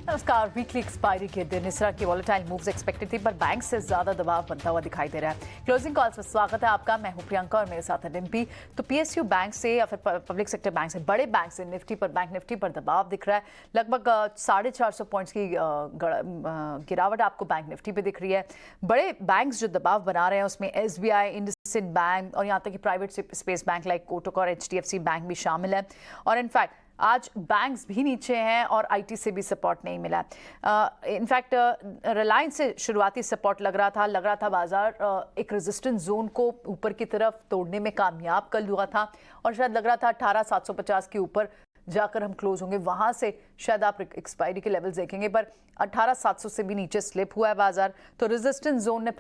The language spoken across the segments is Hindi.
नमस्कार। वीकली एक्सपायरी के दिन इस तरह की वॉलेटाइल मूव्स एक्सपेक्टेड थी, पर बैंक से ज्यादा दबाव बनता हुआ दिखाई दे रहा है। क्लोजिंग कॉल्स में स्वागत है आपका। मैं हूं प्रियंका और मेरे साथ है डिम्पी। तो पीएसयू बैंक से या फिर पब्लिक सेक्टर बैंक से, बड़े बैंक से बैंक निफ्टी पर दबाव दिख रहा है। लगभग 450 पॉइंट्स की गिरावट आपको बैंक निफ्टी पे दिख रही है। बड़े बैंक जो दबाव बना रहे हैं उसमें एसबीआई, इंडसइंड बैंक और यहाँ तक कि private space bank like Kotak और एचडीएफसी बैंक भी शामिल है। और इनफैक्ट आज बैंक्स भी नीचे हैं और आईटी से भी सपोर्ट नहीं मिला। इनफैक्ट रिलायंस से शुरुआती सपोर्ट लग रहा था बाजार एक रेजिस्टेंस जोन को ऊपर की तरफ तोड़ने में कामयाब कल हुआ था और शायद लग रहा था 18,750 के ऊपर जाकर हम क्लोज होंगे, वहां से शायद आप एक्सपायरी के लेवल्स देखेंगे, पर 18,700 से भी नीचे स्लिप हुआ है बाजार। तो रेजिस्टेंस जोन ने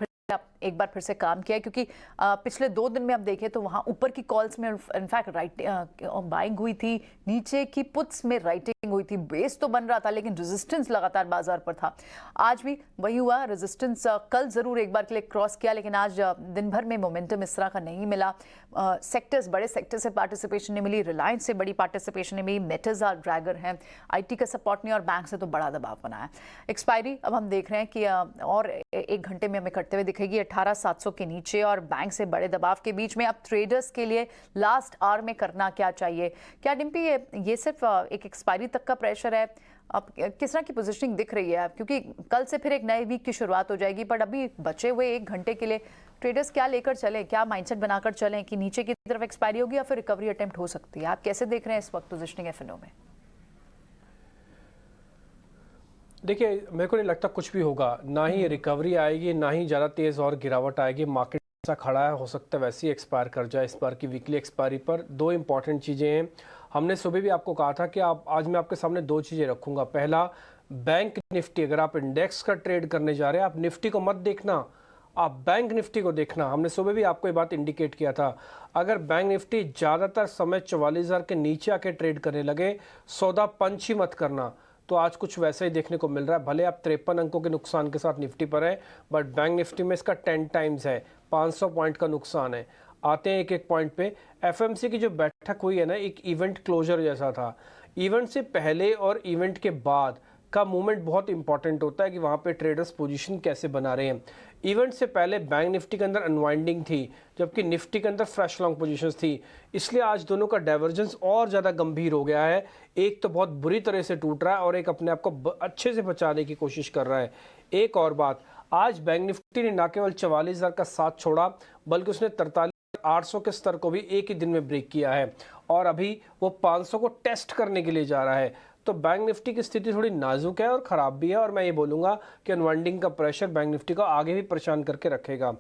एक बार फिर से काम किया है, क्योंकि पिछले 2 दिन में आप देखें तो वहां ऊपर की कॉल्स में इनफैक्ट बाइंग हुई थी, नीचे की पुट्स में राइटिंग हुई थी। बेस तो बन रहा था लेकिन रेजिस्टेंस लगातार बाजार पर था। आज भी वही हुआ। रेजिस्टेंस कल जरूर एक बार के लिए क्रॉस किया, लेकिन आज दिन भर में मोमेंटम इस तरह का नहीं मिला। सेक्टर्स, बड़े सेक्टर से पार्टिसिपेशन नहीं मिली। रिलायंस से बड़ी पार्टिसिपेशन नहीं मिली। मेटल्स आर ड्रैगर हैं, आईटी का सपोर्ट नहीं और बैंक से तो बड़ा दबाव बना है। एक्सपायरी अब हम देख रहे हैं कि और 1 घंटे में हमें कटते हुए दिखेगी 18,700 के नीचे और बैंक से बड़े दबाव के बीच में। अब ट्रेडर्स के लिए लास्ट आवर में करना क्या चाहिए? क्या डिम्पी ये सिर्फ एक एक्सपायरी तक का प्रेशर है? अब किस तरह की पोजीशनिंग दिख रही है? क्योंकि कल से फिर एक नए वीक की शुरुआत हो जाएगी, पर अभी बचे हुए 1 घंटे के लिए ट्रेडर्स क्या लेकर चलें, क्या माइंडसेट बनाकर चलें कि नीचे की तरफ एक्सपायरी होगी या फिर रिकवरी अटेम्प्ट हो सकती है? आप कैसे देख रहे हैं इस वक्त पोजीशनिंग एफएनओ में? देखिए, मेरे को नहीं लगता कुछ भी होगा। ना ही रिकवरी आएगी, ना ही ज़्यादा तेज़ और गिरावट आएगी। मार्केट ऐसा खड़ा है, हो सकता है वैसे ही एक्सपायर कर जाए इस बार की वीकली एक्सपायरी पर। 2 इंपॉर्टेंट चीज़ें हैं। हमने सुबह भी आपको कहा था कि आज मैं आपके सामने 2 चीज़ें रखूंगा। पहला, बैंक निफ्टी। अगर आप इंडेक्स का ट्रेड करने जा रहे हैं, आप निफ्टी को मत देखना, आप बैंक निफ्टी को देखना। हमने सुबह भी आपको ये बात इंडिकेट किया था। अगर बैंक निफ्टी ज़्यादातर समय 44,000 के नीचे आके ट्रेड करने लगे, सौदा पंच ही मत करना। तो आज कुछ वैसा ही देखने को मिल रहा है। भले आप 53 अंकों के नुकसान के साथ निफ्टी पर है, बट बैंक निफ्टी में इसका 10 टाइम्स है, 500 पॉइंट का नुकसान है। आते हैं एक एक पॉइंट पे। एफएमसी की जो बैठक हुई है ना, एक इवेंट क्लोजर जैसा था। इवेंट से पहले और इवेंट के बाद का मूवमेंट बहुत इंपॉर्टेंट होता है कि वहाँ पे ट्रेडर्स पोजीशन कैसे बना रहे हैं। इवेंट से पहले बैंक निफ्टी के अंदर अनवाइंडिंग थी, जबकि निफ्टी के अंदर फ्रेश लॉन्ग पोजीशंस थी। इसलिए आज दोनों का डाइवर्जेंस और ज़्यादा गंभीर हो गया है। एक तो बहुत बुरी तरह से टूट रहा है और एक अपने आप को अच्छे से बचाने की कोशिश कर रहा है। एक और बात, आज बैंक निफ्टी ने न केवल 44,000 का साथ छोड़ा, बल्कि उसने 43,800 के स्तर को भी एक ही दिन में ब्रेक किया है और अभी वो 500 को टेस्ट करने के लिए जा रहा है। तो बैंक निफ्टी की स्थिति थोड़ी नाजुक है और ख़राब भी है, और मैं ये बोलूँगा कि अनवाइंडिंग का प्रेशर बैंक निफ्टी को आगे भी परेशान करके रखेगा।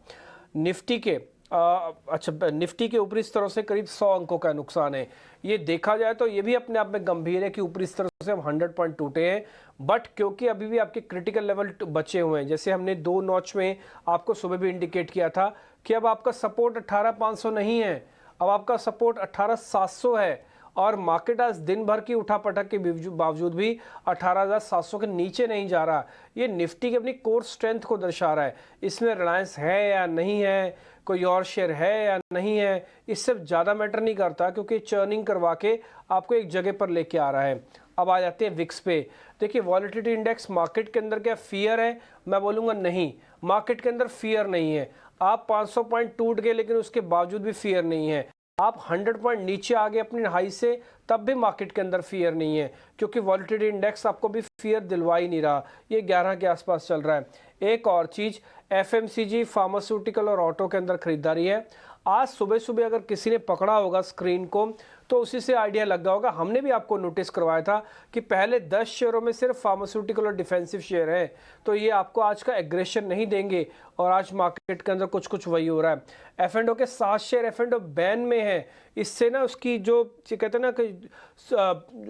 निफ्टी के ऊपरी स्तरों से करीब 100 अंकों का नुकसान है। ये देखा जाए तो ये भी अपने आप में गंभीर है कि ऊपरी स्तरों से हम 100 पॉइंट टूटे हैं, बट क्योंकि अभी भी आपके क्रिटिकल लेवल बचे हुए हैं, जैसे हमने 2 नॉच में आपको सुबह भी इंडिकेट किया था कि अब आपका सपोर्ट 18,500 नहीं है, अब आपका सपोर्ट 18,700 है। और मार्केट आज दिन भर की उठापटक के बावजूद भी 18,700 के नीचे नहीं जा रहा। ये निफ्टी की अपनी कोर स्ट्रेंथ को दर्शा रहा है। इसमें रिलायंस है या नहीं है, कोई और शेयर है या नहीं है, इससे ज़्यादा मैटर नहीं करता, क्योंकि चर्निंग करवा के आपको एक जगह पर लेके आ रहा है। अब आ जाते हैं विक्स पे। देखिए, वॉलेटिलिटी इंडेक्स मार्केट के अंदर क्या फियर है? मैं बोलूँगा नहीं, मार्केट के अंदर फियर नहीं है। आप 500 पॉइंट टूट गए लेकिन उसके बावजूद भी फियर नहीं है। आप 100 पॉइंट नीचे आ गए अपनी हाई से, तब भी मार्केट के अंदर फियर नहीं है, क्योंकि वॉलेटिलिटी इंडेक्स आपको भी फियर दिलवा ही नहीं रहा। ये 11 के आसपास चल रहा है। एक और चीज़, एफएमसीजी, फार्मास्यूटिकल और ऑटो के अंदर खरीदारी है। आज सुबह सुबह अगर किसी ने पकड़ा होगा स्क्रीन को तो उसी से आइडिया लग गया होगा। हमने भी आपको नोटिस करवाया था कि पहले 10 शेयरों में सिर्फ फार्मास्यूटिकल और डिफेंसिव शेयर हैं, तो ये आपको आज का एग्रेशन नहीं देंगे, और आज मार्केट के अंदर कुछ कुछ वही हो रहा है। एफ&ओ के 7 शेयर एफ&ओ बैन में है। इससे ना उसकी जो कहते हैं ना कि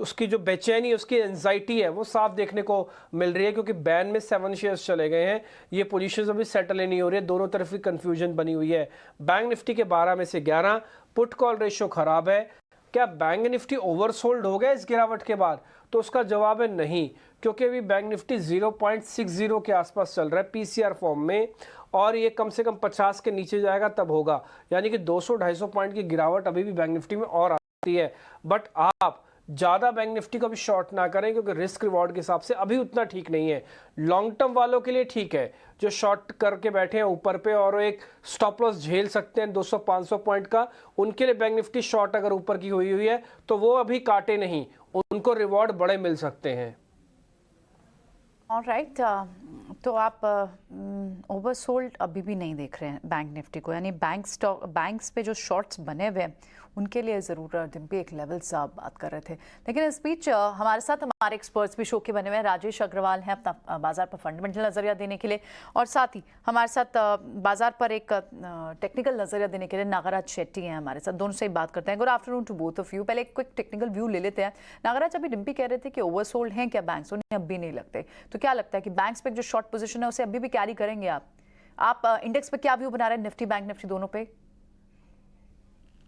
उसकी जो बेचैनी, उसकी एंजाइटी है, वो साफ देखने को मिल रही है, क्योंकि बैन में 7 शेयर्स चले गए हैं। ये पोजीशंस अभी सेटल नहीं हो रही है, दोनों तरफ की कंफ्यूजन बनी हुई है। बैंक निफ्टी के 12 में से 11। पुट कॉल रेशियो खराब है। क्या बैंक निफ्टी ओवरसोल्ड हो गया इस गिरावट के बाद? तो उसका जवाब है नहीं, क्योंकि अभी बैंक निफ्टी 0.60 के आसपास चल रहा है पीसीआर फॉर्म में, और ये कम से कम 50 के नीचे जाएगा तब होगा। यानी कि 200-250 पॉइंट की गिरावट अभी भी बैंक निफ्टी में और आती है। बट आप ज़्यादा बैंक निफ्टी को भी शॉर्ट ना करें, क्योंकि रिस्क रिवॉर्ड के हिसाब से अभी उतना ठीक नहीं है। लॉन्ग टर्म वालों के लिए ठीक है, जो शॉर्ट करके बैठे हैं ऊपर पे और एक स्टॉप लॉस झेल सकते हैं 200-500 पॉइंट का, उनके लिए बैंक निफ्टी शॉर्ट अगर ऊपर की हुई है तो वो अभी काटे नहीं, उनको रिवॉर्ड बड़े मिल सकते हैं। ऑलराइट, तो आप ओवरसोल्ड अभी भी नहीं देख रहे हैं बैंक निफ्टी को, यानी बैंक्स पे जो शॉर्ट्स बने हुए हैं उनके लिए ज़रूर डिम्पी एक लेवल सा आप बात कर रहे थे। लेकिन इस बीच हमारे साथ हमारे एक्सपर्ट्स भी शो के बने हुए हैं। राजेश अग्रवाल हैं अपना बाजार पर फंडामेंटल नज़रिया देने के लिए, और साथ ही हमारे साथ बाजार पर एक टेक्निकल नज़रिया देने के लिए नागराज शेट्टी हैं हमारे साथ। दोनों से ही बात करते हैं। Good afternoon to both of you. पहले एक क्विक टेक्निकल व्यू ले लेते हैं। नागराज, अभी डिम्पी कह रहे थे कि ओवरसोल्ड हैं क्या बैंक्स, उन्हें अब भी नहीं लगते, तो क्या लगता है कि बैंक्स पे जो शॉर्ट पोजीशन है उसे अभी भी कैरी करेंगे आप इंडेक्स पे क्या व्यू बना रहे हैं, निफ्टी बैंक निफ्टी दोनों पे?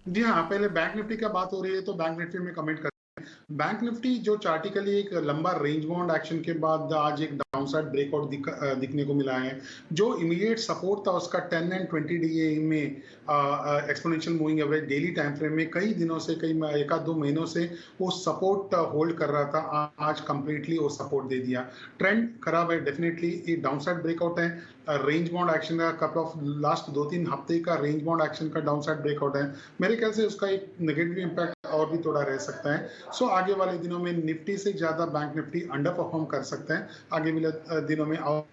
जी हाँ, पहले बैंक निफ्टी का बात हो रही है तो बैंक निफ्टी में कमेंट कर। बैंक निफ्टी जो चार्टिकली एक लंबा रेंज बाउंड एक्शन के बाद आज एक डाउनसाइड ब्रेकआउट दिखने को मिला है। जो इमीडिएट सपोर्ट था उसका 10 एंड 20 डे में exponential moving average daily time frame में कई दिनों से, कई एक आध दो महीनों से वो सपोर्ट होल्ड कर रहा था। आज कंप्लीटली वो सपोर्ट दे दिया। ट्रेंड खराब है, डेफिनेटली ये डाउनसाइड ब्रेकआउट है। रेंज बाउंड एक्शन का कपल ऑफ लास्ट 2-3 हफ्ते का रेंज बाउंड एक्शन का डाउनसाइड ब्रेकआउट है। मेरे ख्याल से उसका एक नेगेटिव इंपैक्ट और भी थोड़ा रह सकता है। सो आगे वाले दिनों में निफ्टी से ज्यादा बैंक निफ्टी अंडर परफॉर्म कर सकते हैं। आगे वाले दिनों में और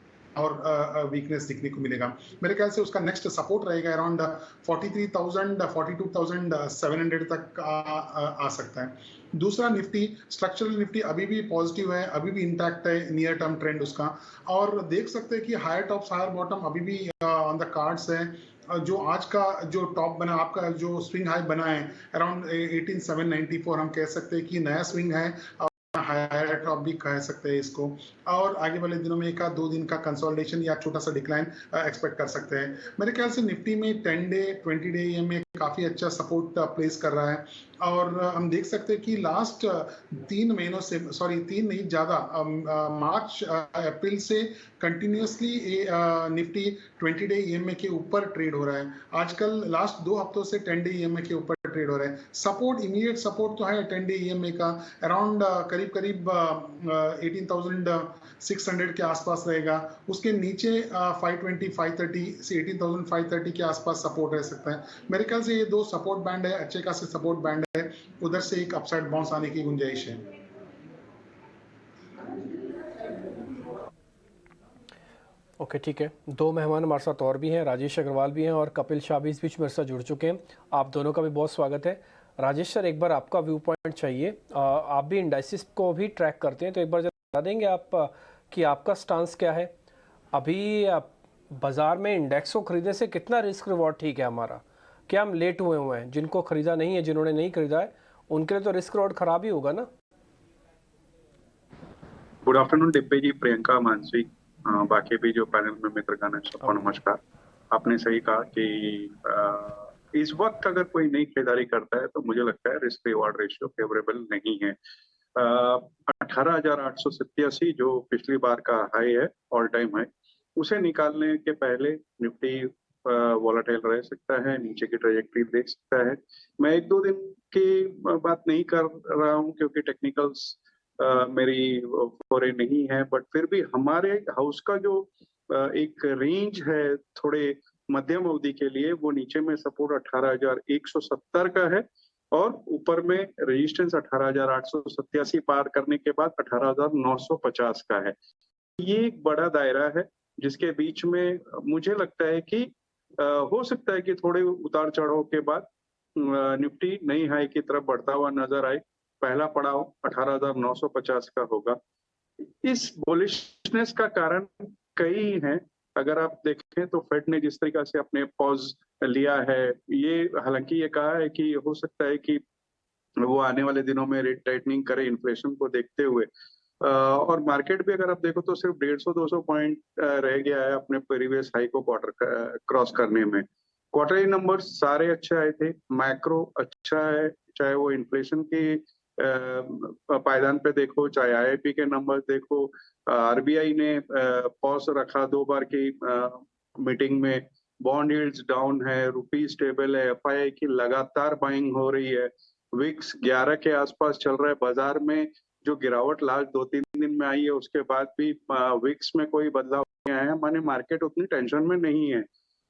वीकनेस दिखने को मिलेगा। मेरे ख्याल से उसका नेक्स्ट सपोर्ट रहेगा अराउंड 43,000 42,700 तक आ सकता है। दूसरा निफ्टी, स्ट्रक्चरल निफ्टी अभी भी पॉजिटिव है, अभी भी इंटैक्ट है नियर टर्म ट्रेंड उसका, और देख सकते हैं कि हायर टॉप्स हायर बॉटम अभी भी ऑन द कार्ड्स है। जो आज का जो टॉप बना, आपका जो स्विंग हाई बना है अराउंड 18,794, हम कह सकते हैं कि नया स्विंग है, हायर टॉप भी कह सकते हैं इसको। और आगे वाले दिनों में 1-2 दिन का कंसोलिडेशन या छोटा सा डिक्लाइन एक्सपेक्ट कर सकते हैं। मेरे ख्याल से निफ्टी में 10 डे 20 डे में काफी अच्छा सपोर्ट प्लेस कर रहा है। और हम देख सकते हैं कि लास्ट 3 महीनों से, सॉरी 3 नहीं ज्यादा, मार्च अप्रैल से कंटिन्यूसली निफ्टी 20 डे ईएमए के ऊपर ट्रेड हो रहा है। आजकल लास्ट 2 हफ्तों से 10 डे ईएमए के ऊपर ट्रेड हो रहा है। सपोर्ट, इमीडिएट सपोर्ट तो है 10 डे ईएमए का अराउंड करीब 18,600 के आसपास रहेगा। उसके नीचे 520 530 से 18,530 के आसपास सपोर्ट रह सकता है। मेरे ख्याल से ये 2 सपोर्ट बैंड है, अच्छे खासे सपोर्ट बैंड है, उधर से एक अपसाइड बाउंस आने की गुंजाइश है। ओके, ठीक है। 2 मेहमान हमारे साथ और भी हैं, राजेश अग्रवाल भी हैं और कपिल शाह भी इस बीच मेरे साथ जुड़ चुके हैं। आप दोनों का भी बहुत स्वागत है। राजेश सर, एक बार आपका व्यू पॉइंट चाहिए। आप भी इंडाइसिस को भी ट्रैक करते हैं, तो एक बार बता देंगे आप कि आपका स्टांस क्या है अभी बाजार में? इंडेक्स को खरीदने से कितना रिस्क रिवॉर्ड ठीक है हमारा? क्या हम लेट हुए हैं? जिनको खरीदा नहीं है, जिन्होंने नहीं खरीदा है, उनके लिए तो रिस्क रिवॉर्ड खराब ही होगा ना। गुड आफ्टरनून डिब्बे जी, प्रियंका, मानसी, बाकी भी जो पैनल में मित्रगण है, सबको नमस्कार। आपने सही कहा कि इस वक्त अगर कोई नई खरीदारी करता है तो मुझे लगता है रिस्क रिवॉर्ड रेशियो फेवरेबल नहीं है। 18,887 जो पिछली बार का हाई है, ऑल टाइम हाई, उसे निकालने के पहले निफ्टी वॉलेटाइल रह सकता है, नीचे की ट्रेजेक्टरी देख सकता है। मैं 1-2 दिन की बात नहीं कर रहा हूं क्योंकि टेक्निकल्स मेरी फोरे नहीं है, बट फिर भी हमारे हाउस का जो एक रेंज है थोड़े मध्यम अवधि के लिए, वो नीचे में सपोर्ट 18,170 का है और ऊपर में रेजिस्टेंस 18,887 पार करने के बाद 18,950 का है। ये एक बड़ा दायरा है जिसके बीच में मुझे लगता है कि हो सकता है कि थोड़े उतार चढ़ाव के बाद निफ्टी नई हाई की तरफ बढ़ता हुआ नजर आए। पहला पड़ाव 18,950 का होगा। इस बुलिशनेस का कारण कई हैं। अगर आप देखें तो फेड ने जिस तरीका से अपने पॉज लिया है, ये हालांकि ये कहा है कि हो सकता है कि वो आने वाले दिनों में रेट टाइटनिंग करे इन्फ्लेशन को देखते हुए, और मार्केट भी अगर आप देखो तो सिर्फ 150-200 पॉइंट रह गया है अपने प्रीवियस हाई को क्वार्टर क्रॉस करने में। क्वार्टरली नंबर्स सारे अच्छे आए थे, मैक्रो अच्छा है, चाहे वो इन्फ्लेशन की पायदान पे देखो, चाहे आईआईपी के नंबर देखो। आरबीआई ने पॉज रखा 2 बार की मीटिंग में। बॉन्ड यील्ड्स डाउन है, रुपी स्टेबल है, एफआईआई की लगातार बाइंग हो रही है। विक्स 11 के आसपास चल रहा है। बाजार में जो गिरावट लास्ट 2-3 दिन में आई है उसके बाद भी विक्स में कोई बदलाव नहीं आया है, माने मार्केट उतनी टेंशन में नहीं है।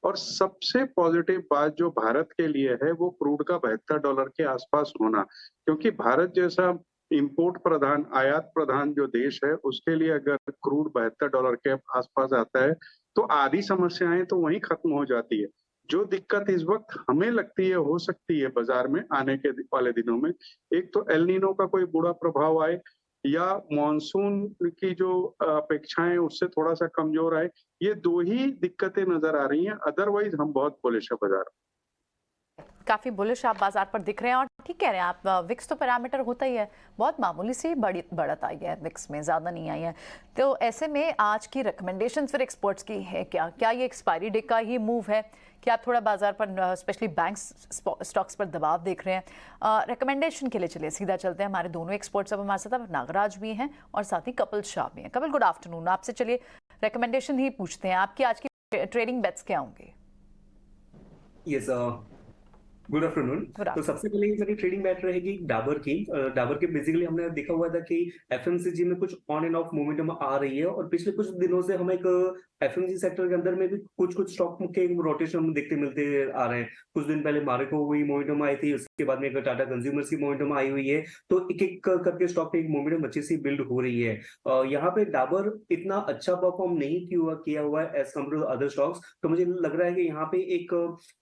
और सबसे पॉजिटिव बात जो भारत के लिए है वो क्रूड का $72 के आसपास होना, क्योंकि भारत जैसा इम्पोर्ट प्रधान, आयात प्रधान जो देश है उसके लिए अगर क्रूड $72 के आसपास आता है तो आधी समस्याएं तो वहीं खत्म हो जाती है। जो दिक्कत इस वक्त हमें लगती है हो सकती है बाजार में आने के वाले दिनों में, एक तो एल नीनो का कोई बुरा प्रभाव आए या मॉनसून की जो अपेक्षाएं उससे थोड़ा सा कमजोर आए, ये दो ही दिक्कतें नजर आ रही हैं। अदरवाइज हम बहुत बुलिश है बाजार। काफी बुलिश आप बाजार पर दिख रहे हैं और ठीक कह रहे हैं आप। विक्स तो पैरामीटर होता ही है, बहुत मामूली सी बढ़त आई है विक्स में, ज्यादा नहीं आई है। तो ऐसे में आज की रिकमेंडेशंस फिर एक्सपर्ट्स की है क्या ये एक्सपायरी डे का ही मूव है कि आप थोड़ा बाजार पर स्पेशली बैंक्स स्टॉक्स पर दबाव देख रहे हैं? रिकमेंडेशन के लिए चलिए सीधा चलते हैं। हमारे दोनों एक्सपर्ट्स अब हमारे साथ नागराज भी हैं और साथ ही कपिल शाह भी हैं। Kapil, good afternoon. आपसे चलिए रिकमेंडेशन ही पूछते हैं, आपकी आज की ट्रेडिंग बेट्स क्या होंगे? Yes, good afternoon. तो सबसे पहले मेरी ट्रेडिंग बैट रहेगी डाबर की। डाबर के बेसिकली हमने देखा हुआ था कि एफएमसीजी में कुछ ऑन एंड ऑफ मोमेंटम आ रही है और पिछले कुछ दिनों से हम एक एफएमसीजी सेक्टर के अंदर में भी कुछ स्टॉक के रोटेशन देखते मिलते आ रहे हैं। कुछ दिन पहले मारेको हुई मोमेंटम आई थी, उसके बाद में एक टाटा कंज्यूमर्स की मोमेंटम आई हुई है। तो एक एक करके स्टॉक पे एक मोमेंटम अच्छी सी बिल्ड हो रही है। यहाँ पे डाबर इतना अच्छा परफॉर्म नहीं किया हुआ है as compare to other stocks, तो मुझे लग रहा है कि यहाँ पे एक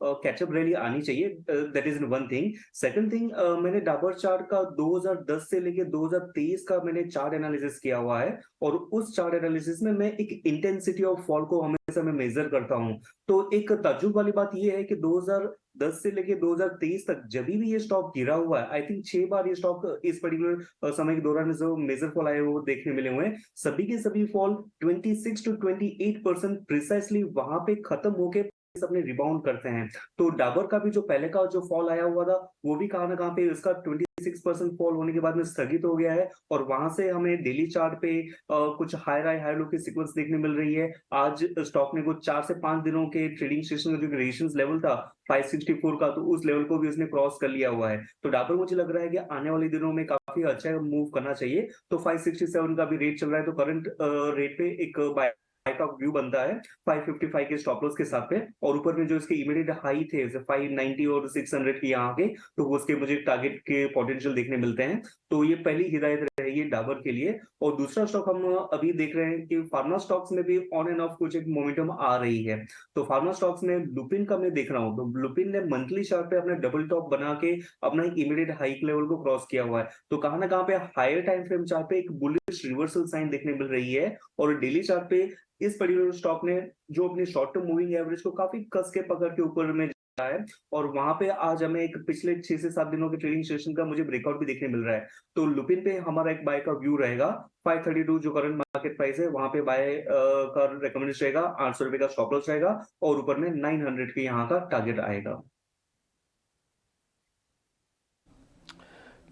कैचअप रैली आनी चाहिए। That is one thing. Second thing, मैंने डाबर चार्ट का 2010 से लेके 2023 का मैंने चार्ट एनालिसिस किया हुआ है और उस चार्ट एनालिसिस में मैं एक इंटेंसिटी ऑफ फॉल को हमेशा मैं मेजर करता हूं। तो एक ताज्जुब वाली बात यह है कि 2010 से लेके 2023 तक जब भी ये स्टॉक गिरा हुआ है, आई थिंक 6 बार ये स्टॉक इस पर्टिकुलर समय के दौरान जो मेजर फॉल आए वो देखने मिले हुए हैं। सभी के सभी फॉल 26 to 28% प्रिसाइसली वहां पे खत्म होके अपने रिबाउंड करते हैं। तो डाबर का भी जो पहले का जो फॉल आया हुआ था वो भी कहां ना कहां पे इसका 26% फॉल होने के बाद में स्थगित हो गया है और वहां से हमें डेली चार्ट पे कुछ हाई लो की सीक्वेंस देखने मिल रही है। आज स्टॉक ने कुछ 4 से 5 दिनों के ट्रेडिंग सेशन का जो रेजिस्टेंस लेवल था 564 का, तो उस लेवल को भी उसने क्रॉस कर लिया हुआ है। तो डाबर मुझे लग रहा है कि आने वाले दिनों में काफी अच्छा मूव करना चाहिए। तो 567 का भी रेट चल रहा है, तो करंट रेट पे एक बाय का व्यू बनता है 555 के स्टॉप लॉस के साथ पे, और ऊपर में जो इसके इमीडिएट हाई थे 590 और 600 के यहाँ के, तो उसके मुझे टारगेट के पोटेंशियल देखने मिलते हैं। तो ये पहली हिदायत रहेगी डाबर के लिए। और दूसरा स्टॉक हम अभी देख रहे हैं कि फार्मा स्टॉक्स में भी ऑन एंड ऑफ कुछ एक मोमेंटम आ रही है। तो फार्मा स्टॉक्स में लुपिन का मैं देख रहा हूँ, तो लुपिन ने मंथली चार्ट पे अपने डबल टॉप बना के अपना एक इमीडिएट हाइक लेवल को क्रॉस किया हुआ है। तो कहां ना कहां पे हायर टाइम फ्रेम चार्ट पे एक बुलिश रिवर्सल साइन देखने मिल रही है और डेली चार्ट पे इस पर्टिकुलर स्टॉक ने जो अपनी शॉर्ट टर्म मूविंग एवरेज को काफी कस के पकड़ के ऊपर में जा है और वहां पे आज हमें एक पिछले 6 से 7 दिनों के ट्रेडिंग सेशन का मुझे ब्रेकआउट भी देखने मिल रहा है। तो लुपिन पे हमारा एक बाय का व्यू रहेगा। 532 जो करंट मार्केट प्राइस है वहां पे बाय का रिकमेंडेशन रहेगा। 800 रुपए का स्टॉप लॉस रहेगा और ऊपर में 900 के यहाँ का टारगेट आएगा।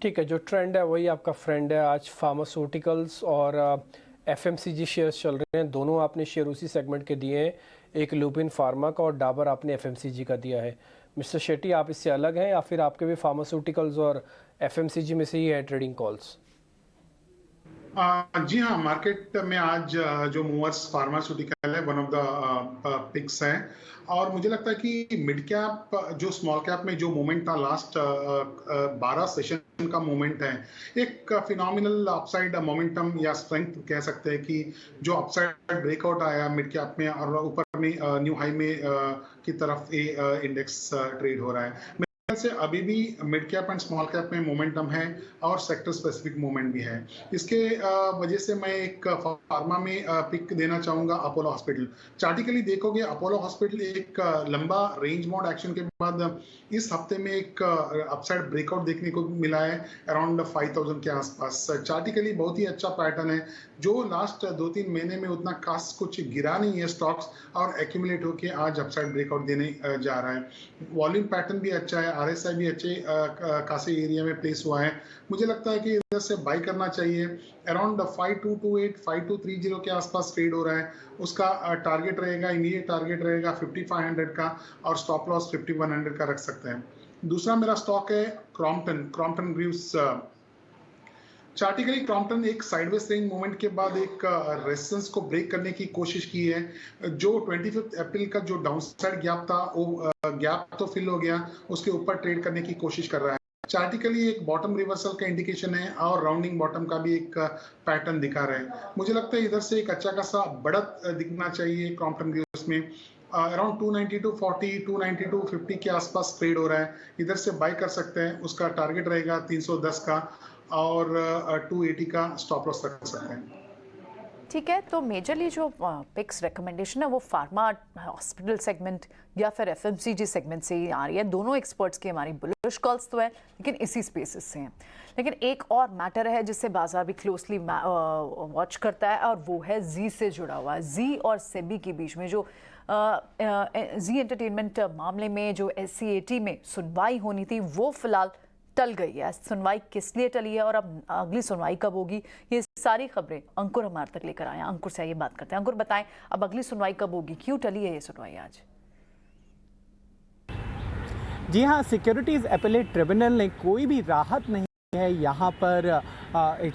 ठीक है, जो ट्रेंड है वही आपका फ्रेंड है। आज फार्मास्यूटिकल्स और एफएमसीजी शेयर्स चल रहे हैं, दोनों आपने शेयर उसी सेगमेंट के दिए हैं, एक लुपिन फार्मा का और डाबर आपने एफएमसीजी का दिया है। मिस्टर शेट्टी, आप इससे अलग हैं या फिर आपके भी फार्मास्यूटिकल्स और एफएमसीजी में से ही है ट्रेडिंग कॉल्स? जी हाँ, मार्केट में आज जो मूवर्स फार्मास्यूटिकल है वन ऑफ द पिक्स है और मुझे लगता है कि मिड कैप जो स्मॉल कैप में जो मोमेंट था लास्ट 12 सेशन का मोमेंट है, एक फिनोमिनल अपसाइड मोमेंटम या स्ट्रेंथ कह सकते हैं कि जो अपसाइड ब्रेकआउट आया मिड कैप में और ऊपर में न्यू हाई में की तरफ इंडेक्स ट्रेड हो रहा है। से अभी भी mid cap and small cap में मोमेंटम है और सेक्टर स्पेसिफिक मूवमेंट भी है। इसके वजह से मैं एक फार्मा में पिक देना चाहूंगा अपोलो हॉस्पिटल। चार्टिकली देखोगे अपोलो हॉस्पिटल एक लंबा रेंज बाउंड एक्शन के बाद इस हफ्ते में एक अपसाइड ब्रेकआउट देखने को मिला है अराउंड 5000 के आसपास। चार्टिकली बहुत ही अच्छा पैटर्न है जो लास्ट 2-3 महीने में उतना खास कुछ गिरा नहीं है स्टॉक्स और एक्यूमुलेट होके आज अपसाइड ब्रेकआउट देने जा रहा है। वॉल्यूम पैटर्न भी अच्छा है, आरएसआई भी अच्छे खासे एरिया में प्लेस हुआ है। मुझे लगता है कि इधर से बाई करना चाहिए। अराउंड 5228 5230 के आसपास ट्रेड हो रहा है। उसका टारगेट रहेगा, इमीडिएट टारगेट रहेगा 5500 का और स्टॉप लॉस 5100 का रख सकते हैं। दूसरा मेरा स्टॉक है क्रॉम्पटन ग्रीव्स। चार्टिकली क्रॉम्पटन एक साइडवेज रेंज मूवमेंट के बाद एक रेजिस्टेंस को ब्रेक करने की कोशिश की है। जो 25 अप्रैल का जो डाउनसाइड गैप था वो गैप तो फिल हो गया, उसके ऊपर ट्रेड करने की कोशिश कर रहा है। चार्टिकली एक बॉटम रिवर्सल का इंडिकेशन है और राउंडिंग बॉटम का भी एक पैटर्न दिखा रहे हैं। मुझे लगता है इधर से एक अच्छा खासा बढ़त दिखना चाहिए क्रॉम्पटन ग्रीव्स में। अराउंड 292.40 292.50 के आसपास ट्रेड हो रहा है, इधर से बाय कर सकते हैं। उसका टारगेट रहेगा 310 का और 280 का स्टॉप लॉस रख सकते हैं। ठीक है, तो मेजरली जो पिक्स रिकमेंडेशन है वो फार्मा, हॉस्पिटल सेगमेंट या फिर एफएमसीजी सेगमेंट से ही आ रही है। दोनों एक्सपर्ट्स की हमारी बुलिश कॉल्स तो है, लेकिन इसी स्पेसेस से हैं। लेकिन एक और मैटर है जिससे बाजार भी क्लोजली वॉच करता है, और वो है जी से जुड़ा हुआ। जी और सेबी के बीच में जो जी एंटरटेनमेंट मामले में जो SCAT में सुनवाई होनी थी, वो फिलहाल टल गई है। सुनवाई किस लिए टली है और अब अगली सुनवाई कब होगी, ये सारी खबरें अंकुर हमारे तक लेकर आए हैं। अंकुर से ये बात करते हैं। अंकुर, बताएं अब अगली सुनवाई कब होगी, क्यों टली है ये सुनवाई आज? जी हाँ, सिक्योरिटीज़ एपेलेट ट्रिब्यूनल ने कोई भी राहत नहीं है यहाँ पर,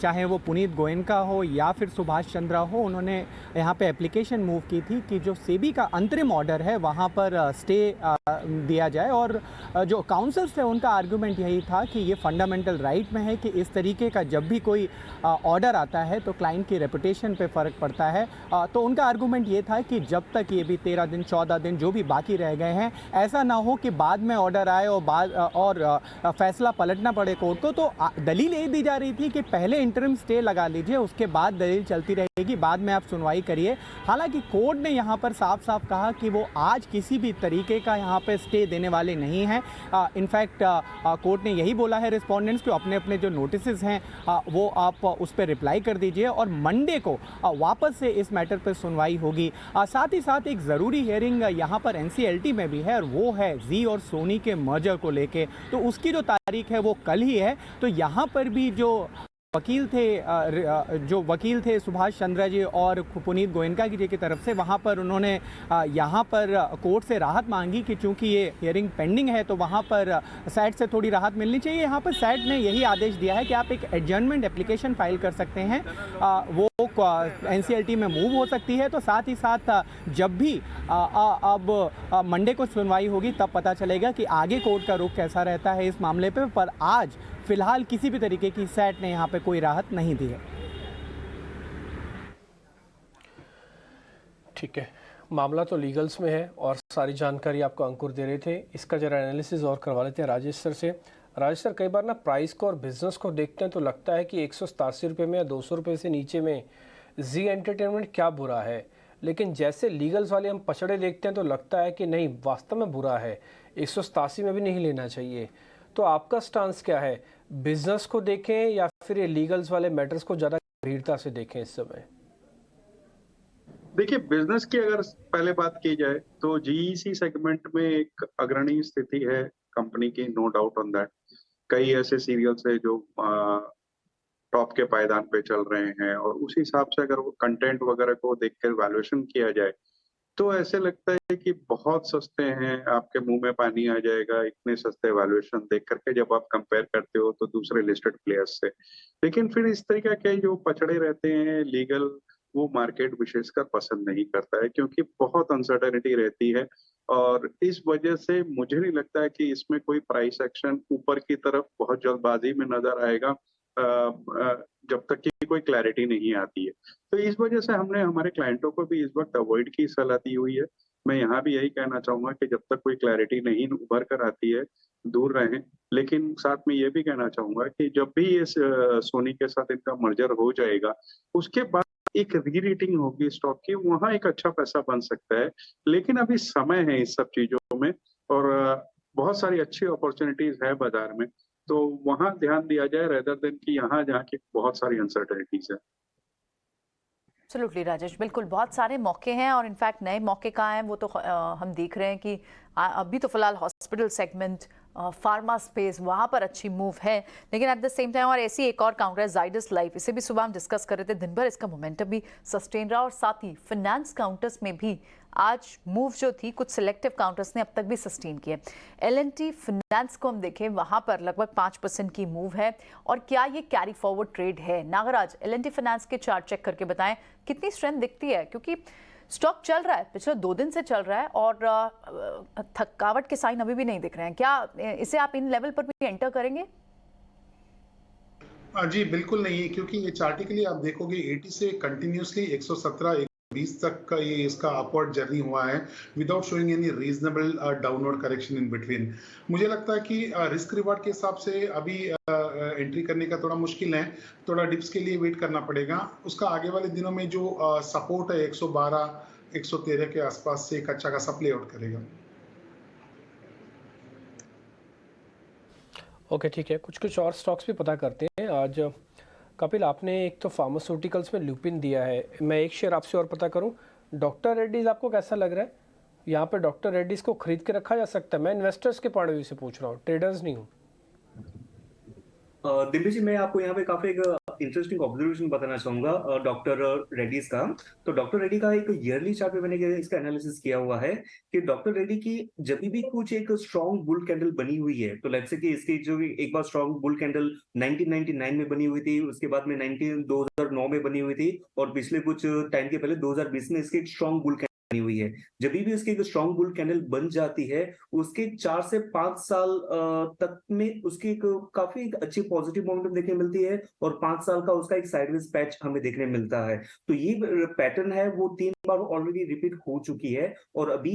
चाहे वो पुनीत गोयनका हो या फिर सुभाष चंद्रा हो। उन्होंने यहाँ पे एप्लीकेशन मूव की थी कि जो सेबी का अंतरिम ऑर्डर है वहाँ पर स्टे दिया जाए, और जो काउंसिल्स थे उनका आर्गुमेंट यही था कि ये फंडामेंटल राइट में है कि इस तरीके का जब भी कोई ऑर्डर आता है तो क्लाइंट की रेपुटेशन पे फ़र्क पड़ता है। तो उनका आर्गुमेंट ये था कि जब तक ये भी 13 दिन 14 दिन जो भी बाकी रह गए हैं, ऐसा ना हो कि बाद में ऑर्डर आए और फैसला पलटना पड़े कोर्ट को। तो दलील ये दी जा रही थी कि पहले इंटरिम स्टे लगा लीजिए, उसके बाद दलील चलती रहेगी, बाद में आप सुनवाई करिए। हालांकि कोर्ट ने यहाँ पर साफ साफ कहा कि वो आज किसी भी तरीके का यहाँ पे स्टे देने वाले नहीं हैं। इनफैक्ट कोर्ट ने यही बोला है रिस्पोंडेंट्स को अपने अपने जो नोटिसेस हैं वो आप उस पर रिप्लाई कर दीजिए, और मंडे को वापस से इस मैटर पर सुनवाई होगी। साथ ही साथ एक ज़रूरी हियरिंग यहाँ पर NCLT में भी है, और वो है जी और सोनी के मर्जर को लेके। तो उसकी जो तारीख है वो कल ही है। तो यहाँ पर भी जो वकील थे सुभाष चंद्रा जी और पुनीत गोयनका जी की तरफ से, वहाँ पर उन्होंने यहाँ पर कोर्ट से राहत मांगी कि चूंकि ये हियरिंग पेंडिंग है तो वहाँ पर सैट से थोड़ी राहत मिलनी चाहिए। यहाँ पर सैट ने यही आदेश दिया है कि आप एक एडजर्नमेंट एप्लीकेशन फाइल कर सकते हैं, वो NCLT में मूव हो सकती है। तो साथ ही साथ जब भी अब मंडे को सुनवाई होगी तब पता चलेगा कि आगे कोर्ट का रुख कैसा रहता है इस मामले पर आज फिलहाल किसी भी तरीके की सैट ने यहाँ पे कोई राहत नहीं दी है। ठीक है, मामला तो लीगल्स में है और सारी जानकारी आपको अंकुर दे रहे थे। इसका जरा एनालिसिस और करवा लेते हैं राजेश सर से। राजेश सर, कई बार ना प्राइस को और बिजनेस को देखते हैं तो लगता है कि 187 रुपये में या 200 रुपये से नीचे में जी एंटरटेनमेंट क्या बुरा है, लेकिन जैसे लीगल्स वाले हम पछड़े देखते हैं तो लगता है कि नहीं, वास्तव में बुरा है, 187 में भी नहीं लेना चाहिए। तो आपका स्टांस क्या है, बिजनेस को देखें या फिर ये लीगल्स वाले मैटर्स को ज़्यादा गंभीरता से देखें इस समय? देखिए, बिजनेस की अगर पहले बात की जाए तो GEC सेगमेंट में एक अग्रणी स्थिति है कंपनी की, नो डाउट ऑन दैट। कई ऐसे सीरियल्स है जो टॉप के पायदान पे चल रहे हैं, और उस हिसाब से अगर वो कंटेंट वगैरह को देखकर वैल्यूएशन किया जाए तो ऐसे लगता है कि बहुत सस्ते हैं, आपके मुंह में पानी आ जाएगा इतने सस्ते वैल्यूएशन देख करके जब आप कंपेयर करते हो तो दूसरे लिस्टेड प्लेयर्स से। लेकिन फिर इस तरीके के जो पछड़े रहते हैं लीगल, वो मार्केट विशेषकर पसंद नहीं करता है, क्योंकि बहुत अनसर्टेनिटी रहती है, और इस वजह से मुझे नहीं लगता है कि इसमें कोई प्राइस एक्शन ऊपर की तरफ बहुत जल्दबाजी में नजर आएगा जब तक कि कोई क्लैरिटी नहीं आती है। तो इस वजह से हमने हमारे क्लाइंटों को भी इस वक्त अवॉइड की सलाह दी हुई है। मैं यहाँ भी यही कहना चाहूंगा कि जब तक कोई क्लैरिटी नहीं उभर कर आती है दूर रहें। लेकिन साथ में ये भी कहना चाहूंगा कि जब भी ये सोनी के साथ इनका मर्जर हो जाएगा, उसके बाद एक री-रेटिंग होगी स्टॉक की, वहां एक अच्छा पैसा बन सकता है। लेकिन अभी समय है इस सब चीजों में, और बहुत सारी अच्छी अपॉर्चुनिटीज है बाजार में, तो वहां ध्यान दिया जाए रेदर देन कि यहाँ जहाँ की बहुत सारी अनसर्टेनिटीज है। एब्सोल्युटली राजेश, बिल्कुल बहुत सारे मौके हैं, और इनफैक्ट नए मौके कहाँ हैं वो तो हम देख रहे हैं कि अभी तो फिलहाल हॉस्पिटल सेगमेंट फार्मा स्पेस, वहाँ पर अच्छी मूव है, लेकिन एट द सेम टाइम और ऐसी एक और काउंटर है जाइडस लाइफ, इसे भी सुबह हम डिस्कस कर रहे थे, दिन भर इसका मोमेंटम भी सस्टेन रहा और साथ ही फाइनेंस काउंटर्स में भी आज मूव जो थी कुछ सिलेक्टिव काउंटर्स ने अब तक भी सस्टेन किए। L&T फाइनेंस को हम देखें, वहाँ पर लगभग 5% की मूव है और क्या ये कैरी फॉरवर्ड ट्रेड है? नागराज, L&T फाइनेंस के चार्ट चेक करके बताएं कितनी स्ट्रेंथ दिखती है, क्योंकि स्टॉक चल रहा है, पिछले 2 दिन से चल रहा है और थकावट के साइन अभी भी नहीं दिख रहे हैं। क्या इसे आप इन लेवल पर भी एंटर करेंगे? जी बिल्कुल नहीं है, क्योंकि ये चार्टिकली आप देखोगे 80 से कंटिन्यूसली 117 120 तक का ये इसका अपवर्ड जर्नी हुआ है without showing any reasonable downward correction in between. मुझे लगता है कि रिस्क रिवार्ड के हिसाब से अभी एंट्री करने का थोड़ा मुश्किल है, थोड़ा डिप्स के लिए वेट करना पड़ेगा। उसका आगे वाले दिनों में जो सपोर्ट है 112 113 के आसपास से एक अच्छा खासा प्ले आउट करेगा। ओके ठीक है, कुछ और स्टॉक्स भी पता करते हैं। आज कपिल, आपने एक तो फार्मास्यूटिकल्स में लुपिन दिया है, मैं एक शेयर आपसे और पता करूं, डॉक्टर रेड्डीज आपको कैसा लग रहा है? यहाँ पे डॉक्टर रेड्डीज को खरीद के रखा जा सकता है? मैं इन्वेस्टर्स के पॉइंट ऑफ व्यू से पूछ रहा हूँ, ट्रेडर्स नहीं हूँ। दिल्ली जी, मैं आपको यहाँ पे काफी एक इंटरेस्टिंग ऑब्जर्वेशन बताना चाहूंगा डॉक्टर रेड्डीज का। तो डॉक्टर रेड्डी का एक ईयरली चार्ट पे मैंने इसका एनालिसिस किया हुआ है कि डॉक्टर रेड्डी की जब भी कुछ एक स्ट्रॉन्ग बुल कैंडल बनी हुई है, तो लेट्स से कि इसकी जो एक बार स्ट्रॉन्ग बुल कैंडल 1999 में बनी हुई थी, उसके बाद में 2009 में बनी हुई थी और पिछले कुछ टाइम के पहले 2020 में इसकी एक स्ट्रॉन्ग बुल बनी हुई है। जब भी उसकी एक स्ट्रॉन्ग बुल कैंडल बन जाती है, उसके 4 से 5 साल तक में उसकी एक काफी अच्छी पॉजिटिव मोमेंटम देखने मिलती है और 5 साल का उसका एक साइडवेज पैच हमें देखने मिलता है। तो ये पैटर्न है वो 3 बार ऑलरेडी रिपीट हो चुकी है और अभी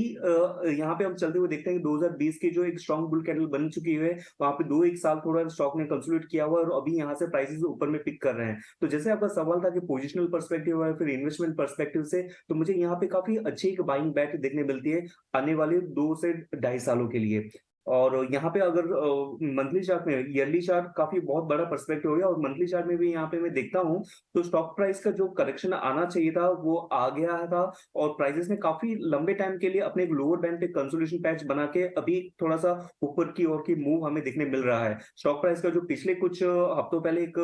यहाँ पे हम चलते हुए देखते हैं कि 2020 की जो एक स्ट्रॉन्ग बुल कैंडल बन चुकी है, वहां पे 2-1 साल थोड़ा स्टॉक ने कंसोलिडेट किया हुआ है और अभी यहाँ से प्राइसेस ऊपर में पिक कर रहे हैं। तो जैसे आपका सवाल था कि पोजिशनल पर्सपेक्टिव है फिर इन्वेस्टमेंट पर्सपेक्टिव से, तो मुझे यहाँ पे काफी अच्छी एक बाइंग बैट देखने मिलती है आने वाले 2 से 2.5 सालों के लिए। और यहाँ पे अगर मंथली चार्ट में, ईयरली चार्ट काफी बहुत बड़ा पर्सपेक्टिव हो गया और मंथली चार्ट में भी यहाँ पे मैं देखता हूँ तो स्टॉक प्राइस का जो करेक्शन आना चाहिए था वो आ गया था और प्राइसेस ने काफी लंबे टाइम के लिए अपने एक लोअर बैंड पे कंसोलिडेशन पैच बना के अभी थोड़ा सा ऊपर की ओर की मूव हमें देखने मिल रहा है। स्टॉक प्राइस का जो पिछले कुछ हफ्तों पहले एक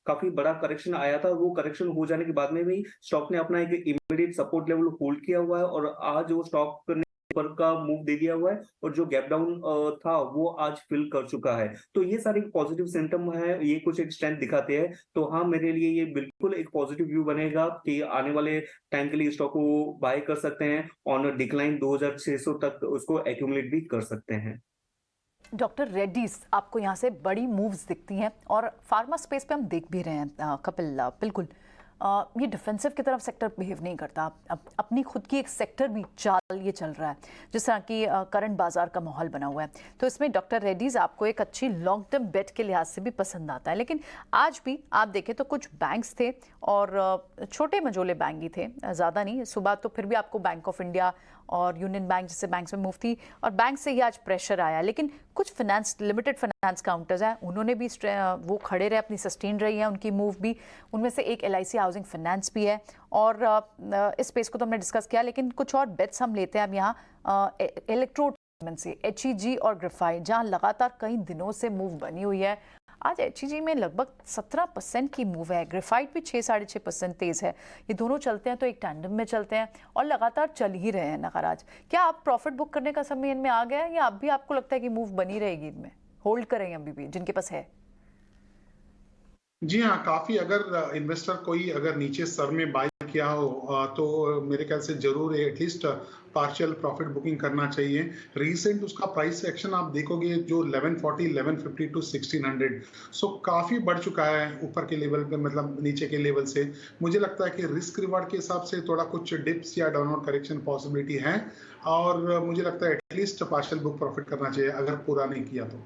काफी बड़ा करेक्शन आया था, वो करेक्शन हो जाने के बाद में भी स्टॉक ने अपना एक इमीडिएट सपोर्ट लेवल होल्ड किया हुआ है और आज वो स्टॉक ने ऊपर का मूव दे दिया हुआ है और जो गैप डाउन था वो आज फिल कर चुका है। तो ये सारे पॉजिटिव सिम्टम है, ये कुछ एक स्ट्रेंथ दिखाते हैं। तो हाँ, मेरे लिए ये बिल्कुल एक पॉजिटिव व्यू बनेगा कि आने वाले टाइम के लिए स्टॉक को बाय कर सकते हैं, ऑन डिक्लाइन 2600 तक उसको एक्यूमुलेट भी कर सकते हैं। डॉक्टर रेड्डीज आपको यहाँ से बड़ी मूव्स दिखती हैं और फार्मा स्पेस पे हम देख भी रहे हैं कपिल, बिल्कुल ये डिफेंसिव की तरफ सेक्टर बिहेव नहीं करता, अपनी खुद की एक सेक्टर भी चाल ये चल रहा है, जिस तरह की करंट बाजार का माहौल बना हुआ है। तो इसमें डॉक्टर रेड्डीज आपको एक अच्छी लॉन्ग टर्म बेट के लिहाज से भी पसंद आता है। लेकिन आज भी आप देखें तो कुछ बैंक्स थे और छोटे मझोले बैंक ही थे, ज़्यादा नहीं। सुबह तो फिर भी आपको बैंक ऑफ इंडिया और यूनियन बैंक जैसे बैंक में मूव थी और बैंक से ही आज प्रेशर आया। लेकिन कुछ फाइनेंस, लिमिटेड फाइनेंस काउंटर्स हैं, उन्होंने भी वो खड़े रहे, अपनी सस्टेन रही है उनकी मूव भी। उनमें से एक LIC हाउसिंग फाइनेंस भी है और इस स्पेस को तो हमने डिस्कस किया। लेकिन कुछ और बेट्स हम लेते हैं अब यहाँ इलेक्ट्रोड से, HEG और ग्रेफाइट, जहाँ लगातार कई दिनों से मूव बनी हुई है। आज HEG में लगभग 17% की मूव है, ग्रेफाइट भी 6-6.5% तेज है। ये दोनों चलते हैं तो एक टैंडम में चलते हैं और लगातार चल ही रहे हैं। नगराज, क्या आप प्रॉफिट बुक करने का समय इनमें आ गया है या अभी आपको लगता है कि मूव बनी रहेगी, इनमें होल्ड करेंगे अभी भी जिनके पास है? जी हाँ, काफी अगर इन्वेस्टर कोई अगर नीचे सर में बाय किया हो तो मेरे ख्याल से जरूर एटलीस्ट पार्शियल प्रॉफिट बुकिंग करना चाहिए। रीसेंट उसका प्राइस एक्शन आप देखोगे जो 1140, 1150 टू 1600, सो काफी बढ़ चुका है ऊपर के लेवल पे, मतलब नीचे के लेवल से। मुझे लगता है कि रिस्क रिवार्ड के हिसाब से थोड़ा कुछ डिप्स या डाउनवर्ड करेक्शन पॉसिबिलिटी है और मुझे लगता है एटलीस्ट पार्शियल बुक प्रॉफिट करना चाहिए अगर पूरा नहीं किया तो।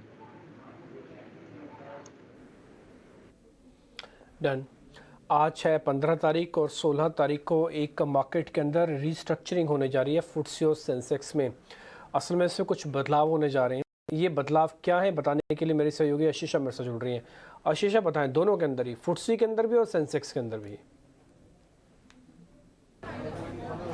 डन। आज है 15 तारीख और 16 तारीख को एक मार्केट के अंदर रीस्ट्रक्चरिंग होने जा रही है FTSE और सेंसेक्स में। असल में इसमें कुछ बदलाव होने जा रहे हैं। ये बदलाव क्या है बताने के लिए मेरी सहयोगी आशीषा मेरे से जुड़ रही हैं। आशीषा बताएं, दोनों के अंदर ही, FTSE के अंदर भी और सेंसेक्स के अंदर भी।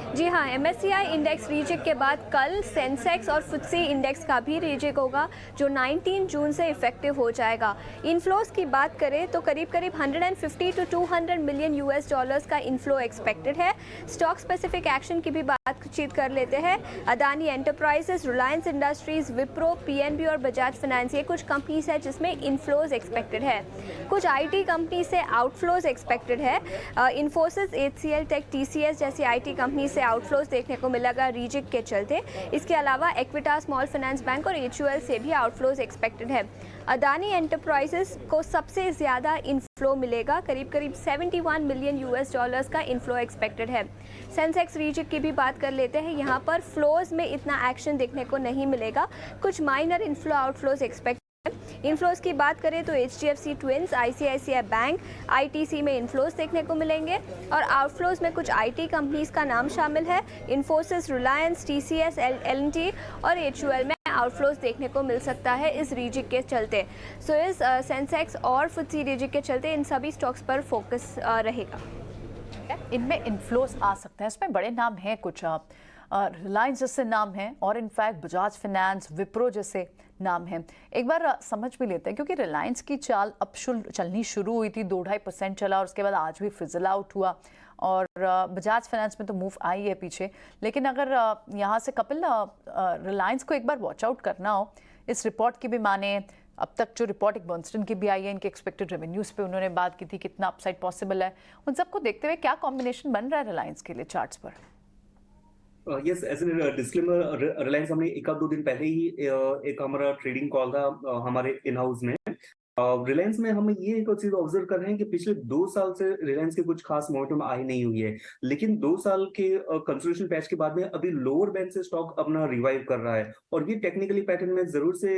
जी हाँ, MSCI इंडेक्स रीचेक के बाद कल सेंसेक्स और FTSE इंडेक्स का भी रीचेक होगा जो 19 जून से इफेक्टिव हो जाएगा। इनफ्लोज की बात करें तो करीब 150 टू 200 मिलियन US डॉलर्स का इनफ्लो एक्सपेक्टेड है। स्टॉक स्पेसिफिक एक्शन की भी बातचीत कर लेते हैं। Adani enterprises, Reliance industries, Wipro, PNB और बजाज फाइनेंस, ये कुछ कंपनीज है जिसमें इनफ्लोज एक्सपेक्टेड है। कुछ IT कंपनी से आउटफ्लोज एक्सपेक्टेड है। इन्फोसिस, HCL टेक, TCS जैसी IT कंपनी से आउटफ्लोज देखने को मिलेगा रीचेक के चलते। इसके अलावा इक्विटा स्मॉल फाइनेंस बैंक और HUL से भी आउटफ्लोज एक्सपेक्टेड है। अदानी एंटरप्राइजेस को सबसे ज़्यादा इनफ्लो मिलेगा, करीब 71 मिलियन US डॉलर्स का इनफ्लो एक्सपेक्टेड है। सेंसेक्स रीचेक की भी बात कर लेते हैं। यहाँ पर फ्लोज में इतना एक्शन देखने को नहीं मिलेगा, कुछ minor inflow outflows expect. Inflows की बात करें तो HDFC twins, ICICI bank, ITC में इनफ्लोज देखने को मिलेंगे और आउटफ्लोज में कुछ IT कंपनीज का नाम शामिल है। इन्फोसिस, रिलायंस, TCS, L&T और HUL में आउटफ्लोज देखने को मिल सकता है इस रीचेक के चलते। सो इस सेंसेक्स और FTSE रीचेक के चलते इन सभी स्टॉक्स पर फोकस रहेगा। इनमें इनफ्लोज आ सकते हैं, इसमें बड़े नाम हैं, कुछ रिलायंस जैसे नाम हैं और इनफैक्ट बजाज फाइनेंस, विप्रो जैसे नाम हैं। एक बार समझ भी लेते हैं क्योंकि रिलायंस की चाल अब चलनी शुरू हुई थी, 2-2.5% चला और उसके बाद आज भी फिजल आउट हुआ और बजाज फाइनेंस में तो मूव आई है पीछे। लेकिन अगर यहाँ से कपिल रिलायंस को एक बार वॉच आउट करना हो, इस रिपोर्ट की भी माने, अब तक जो रिपोर्ट एक बर्नस्टन की भी आई है, इनके एक्सपेक्टेड रेवेन्यूज़ पे उन्होंने बात की थी, कितना अपसाइड पॉसिबल है, उन सबको देखते हुए क्या कॉम्बिनेशन बन रहा है रिलायंस के लिए चार्ट्स पर? Yes, as a disclaimer, Reliance हमने एक आध दो दिन पहले ही एक हमारा ट्रेडिंग कॉल था हमारे इन हाउस में। रिलायंस में हम ये एक चीज ऑब्जर्व कर रहे हैं कि पिछले 2 साल से रिलायंस की कुछ खास मोमेंटम आई नहीं हुई है, लेकिन 2 साल के कंसोलिडेशन पैच के बाद में अभी लोअर बैंड से स्टॉक अपना रिवाइव कर रहा है और ये टेक्निकली पैटर्न में जरूर से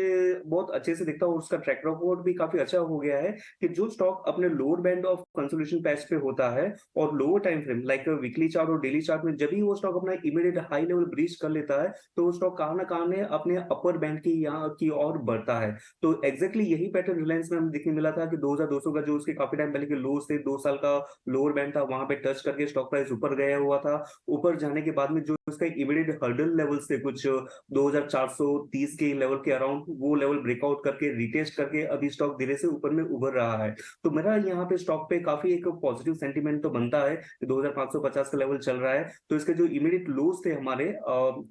बहुत अच्छे से दिखता है और उसका ट्रैक रिकॉर्ड भी काफी अच्छा हो गया है कि जो स्टॉक अपने lower band of consolidation patch पे होता है और lower time frame like weekly chart और डेली चार्ट में जब भी वो स्टॉक अपना इमीडिएट हाई लेवल ब्रीच कर लेता है तो वो स्टॉक कहां ना कहां में अपने अपर बैंड की ओर बढ़ता है। तो एग्जैक्टली यही पैटर्न रिलायंस में हमें देखने मिला था कि 2200 का जो उसके काफी टाइम पहले के लो से 2 साल का लोअर बैंड था, वहां पे टच करके स्टॉक प्राइस ऊपर गया हुआ था। ऊपर जाने के बाद में जो उसका इमीडिएट हर्डल लेवल से कुछ 2430 के लेवल के अराउंड वो लेवल ब्रेकआउट करके रिटेस्ट करके अभी स्टॉक धीरे से ऊपर में उभर रहा है। तो मेरा यहाँ पे स्टॉक पे काफी एक पॉजिटिव सेंटीमेंट तो बनता है कि 2550 का लेवल चल रहा है, तो इसके जो इमीडिएट लोज थे हमारे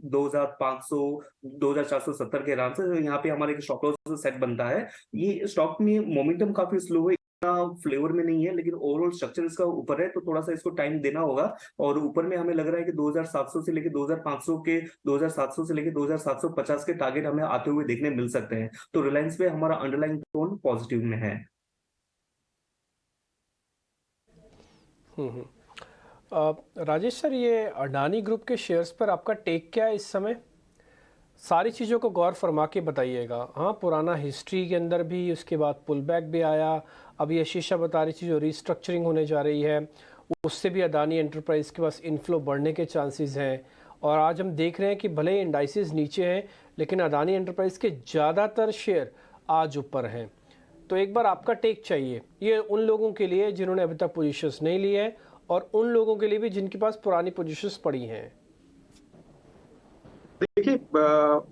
2500 2470 के आराम से, यहाँ पे हमारे एक स्टॉप लॉस सेट बनता है। ये स्टॉक में मोमेंटम काफी स्लो है, फ्लेवर में नहीं है, लेकिन ओवरऑल स्ट्रक्चर इसका ऊपर है, तो थोड़ा सा इसको टाइम देना होगा। और ऊपर में हमें लग रहा है कि 2700 से लेके 2500 के 2700 से लेके 2750 के टारगेट हमें आते हुए देखने मिल सकते हैं। तो रिलायंस पे हमारा अंडरलाइन टोन पॉजिटिव में है। राजेश सर, ये अडानी ग्रुप के शेयर्स पर आपका टेक क्या है इस समय? सारी चीज़ों को गौर फरमा के बताइएगा। हाँ, पुराना हिस्ट्री के अंदर भी, उसके बाद पुल बैक भी आया, अब ये शीशा बता रही थी जो रीस्ट्रक्चरिंग होने जा रही है, उससे भी अडानी एंटरप्राइज के पास इनफ्लो बढ़ने के चांसेस हैं। और आज हम देख रहे हैं कि भले ही इंडाइसेस नीचे हैं लेकिन अडानी एंटरप्राइज के ज़्यादातर शेयर आज ऊपर हैं। तो एक बार आपका टेक चाहिए, ये उन लोगों के लिए जिन्होंने अभी तक पोजीशंस नहीं ली है और उन लोगों के लिए भी जिनके पास पुरानी पोजीशंस पड़ी हैं। देखिए,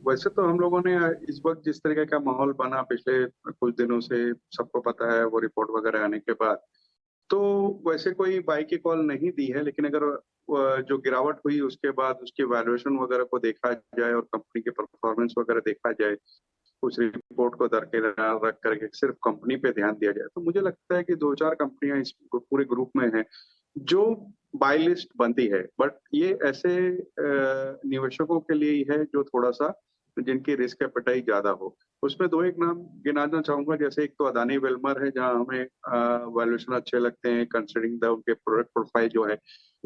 वैसे तो हम लोगों ने इस वक्त जिस तरीके का माहौल बना पिछले कुछ दिनों से सबको पता है, वो रिपोर्ट वगैरह आने के बाद, तो वैसे कोई बाई की कॉल नहीं दी है। लेकिन अगर जो गिरावट हुई उसके बाद उसकी वैल्यूएशन वगैरह को देखा जाए और कंपनी के परफॉर्मेंस वगैरह देखा जाए, उस रिपोर्ट को दरकिनार रख करके सिर्फ कंपनी पे ध्यान दिया जाए, तो मुझे लगता है कि 2-4 कंपनियां इस पूरे ग्रुप में हैं जो बाय लिस्ट बनती है। बट ये ऐसे निवेशकों के लिए ही है जो थोड़ा सा जिनकी रिस्क एपेटाइट ज्यादा हो। उसमें 2-1 नाम गिनाना चाहूंगा, जैसे एक तो अदानी वेल्मर है जहां हमें वैल्यूएशन अच्छे लगते हैं कंसिडरिंग द उनके प्रोडक्ट प्रोफाइल जो है।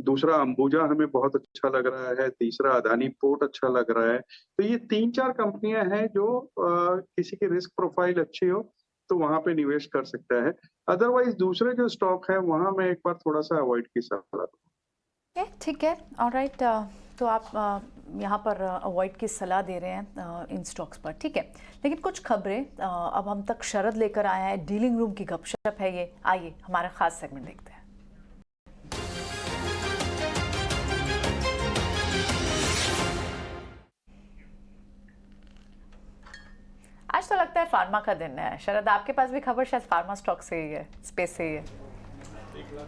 दूसरा अंबुजा हमें बहुत अच्छा लग रहा है, तीसरा अदानी पोर्ट अच्छा लग रहा है। तो ये 3-4 कंपनियां हैं जो किसी की रिस्क प्रोफाइल अच्छी हो तो वहां पे निवेश कर सकता है। अदरवाइज दूसरे जो स्टॉक है वहां मैं एक बार थोड़ा सा अवॉइड की सलाह दूंगा। ठीक है, ऑलराइट। तो आप यहाँ पर अवॉइड की सलाह दे रहे हैं इन स्टॉक्स पर, ठीक है। लेकिन कुछ खबरें अब हम तक शरद लेकर आया है, डीलिंग रूम की गपशप है ये। आइए हमारा खास सेगमेंट देखते हैं। लगता है फार्मा का दिन है। शरद, आपके पास भी खबर शायद फार्मा स्टॉक से ही है, स्पेस से ही है।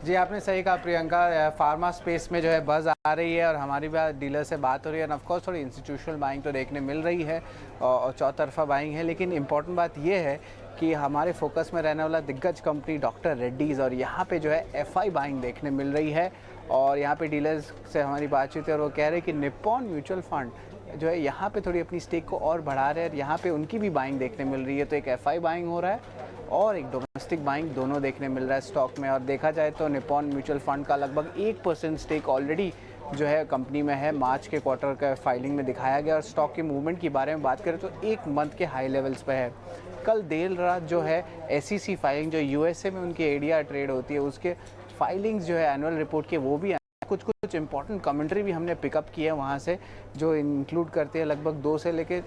जी, आपने सही कहा प्रियंका, फार्मा स्पेस में जो है बज़ आ रही है और हमारी भी डीलर से बात हो रही है। ऑफ कोर्स थोड़ी इंस्टीट्यूशनल बाइंग तो देखने मिल रही है और चौतरफा बाइंग है, लेकिन इम्पॉर्टेंट बात ये है कि हमारे फोकस में रहने वाला दिग्गज कंपनी डॉक्टर रेड्डीज़, और यहाँ पे जो है एफआई बाइंग देखने मिल रही है। और यहाँ पे डीलर्स से हमारी बातचीत है और वो कह रहे हैं कि निप्पॉन म्यूचुअल फंड जो है यहाँ पे थोड़ी अपनी स्टेक को और बढ़ा रहे हैं और यहाँ पे उनकी भी बाइंग देखने मिल रही है। तो एक एफआई बाइंग हो रहा है और एक डोमेस्टिक बाइंग, दोनों देखने मिल रहा है स्टॉक में। और देखा जाए तो निप्पॉन म्यूचुअल फंड का लगभग 1% स्टेक ऑलरेडी जो है कंपनी में है। मार्च के क्वार्टर का फाइलिंग में दिखाया गया। और स्टॉक के मूवमेंट की बारे में बात करें तो एक मंथ के हाई लेवल्स पे है। कल देर रात जो है SEC फाइलिंग जो यूएसए में उनकी एडीआर ट्रेड होती है उसके फाइलिंग्स जो है एनुअल रिपोर्ट के वो भी कुछ इंपॉर्टेंट कमेंट्री भी हमने पिकअप की है वहाँ से, जो इंक्लूड करते हैं लगभग 2 से लेके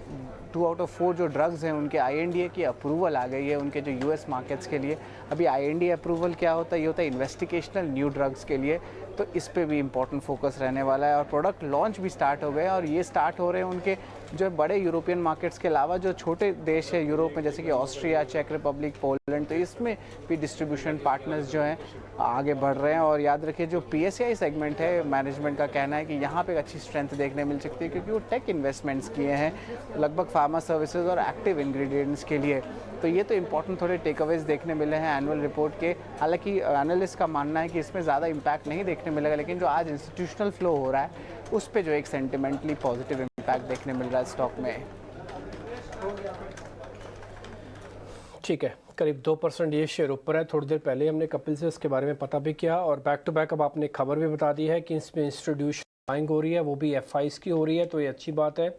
2 आउट ऑफ 4 जो ड्रग्स हैं उनके INDA की अप्रूवल आ गई है उनके जो US मार्केट्स के लिए। अभी INDA अप्रूवल क्या होता है, ये होता है इन्वेस्टिगेशनल न्यू ड्रग्स के लिए, तो इस पे भी इंपॉर्टेंट फोकस रहने वाला है। और प्रोडक्ट लॉन्च भी स्टार्ट हो गए और ये स्टार्ट हो रहे हैं उनके जो बड़े यूरोपियन मार्केट्स के अलावा जो छोटे देश है यूरोप में, जैसे कि ऑस्ट्रिया, चेक रिपब्लिक, पोलैंड, तो इसमें भी डिस्ट्रीब्यूशन पार्टनर्स जो हैं आगे बढ़ रहे हैं। और याद रखिए जो PSCI सेगमेंट है, मैनेजमेंट का कहना है कि यहाँ पे एक अच्छी स्ट्रेंथ देखने मिल सकती है क्योंकि वो टेक इन्वेस्टमेंट्स किए हैं लगभग फार्मा सर्विसेज और एक्टिव इंग्रेडिएंट्स के लिए। तो ये तो इंपॉर्टेंट थोड़े टेकअवेज देखने मिले हैं एनुअल रिपोर्ट के। हालांकि एनालिस्ट का मानना है कि इसमें ज़्यादा इम्पैक्ट नहीं देखने मिलेगा, लेकिन जो आज इंस्टीट्यूशनल फ्लो हो रहा है उस पर जो एक सेंटिमेंटली पॉजिटिव इम्पैक्ट देखने मिल रहा है स्टॉक में। ठीक है, करीब 2% ये शेयर ऊपर है। थोड़ी देर पहले हमने कपिल से इसके बारे में पता भी किया और बैक टू बैक अब आपने खबर भी बता दी है कि इसमें इंस्टीट्यूशन बाइंग हो रही है, वो भी FIs की हो रही है, तो ये अच्छी बात है।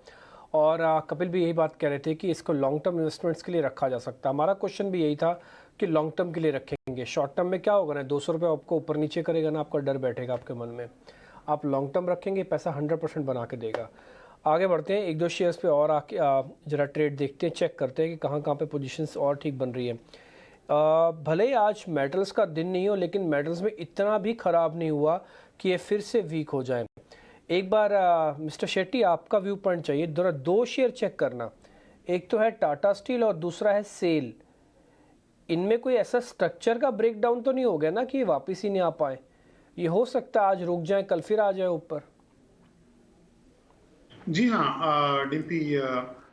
और कपिल भी यही बात कह रहे थे कि इसको लॉन्ग टर्म इन्वेस्टमेंट्स के लिए रखा जा सकता है। हमारा क्वेश्चन भी यही था कि लॉन्ग टर्म के लिए रखेंगे, शॉर्ट टर्म में क्या होगा ना, 200 रुपये आपको ऊपर नीचे करेगा ना, आपका डर बैठेगा आपके मन में। आप लॉन्ग टर्म रखेंगे, पैसा 100% बना के देगा। आगे बढ़ते हैं, 1-2 शेयर्स पे और आके ज़रा ट्रेड देखते हैं, चेक करते हैं कि कहाँ कहाँ पे पोजीशंस और ठीक बन रही है। भले ही आज मेटल्स का दिन नहीं हो, लेकिन मेटल्स में इतना भी ख़राब नहीं हुआ कि ये फिर से वीक हो जाए। एक बार मिस्टर शेट्टी आपका व्यू पॉइंट चाहिए, 2 शेयर चेक करना, एक तो है टाटा स्टील और दूसरा है सेल। इनमें कोई ऐसा स्ट्रक्चर का ब्रेकडाउन तो नहीं हो गया ना कि वापस ही नहीं आ पाए? ये हो सकता है आज रुक जाए, कल फिर आ जाए ऊपर। जी हाँ डिम्पी,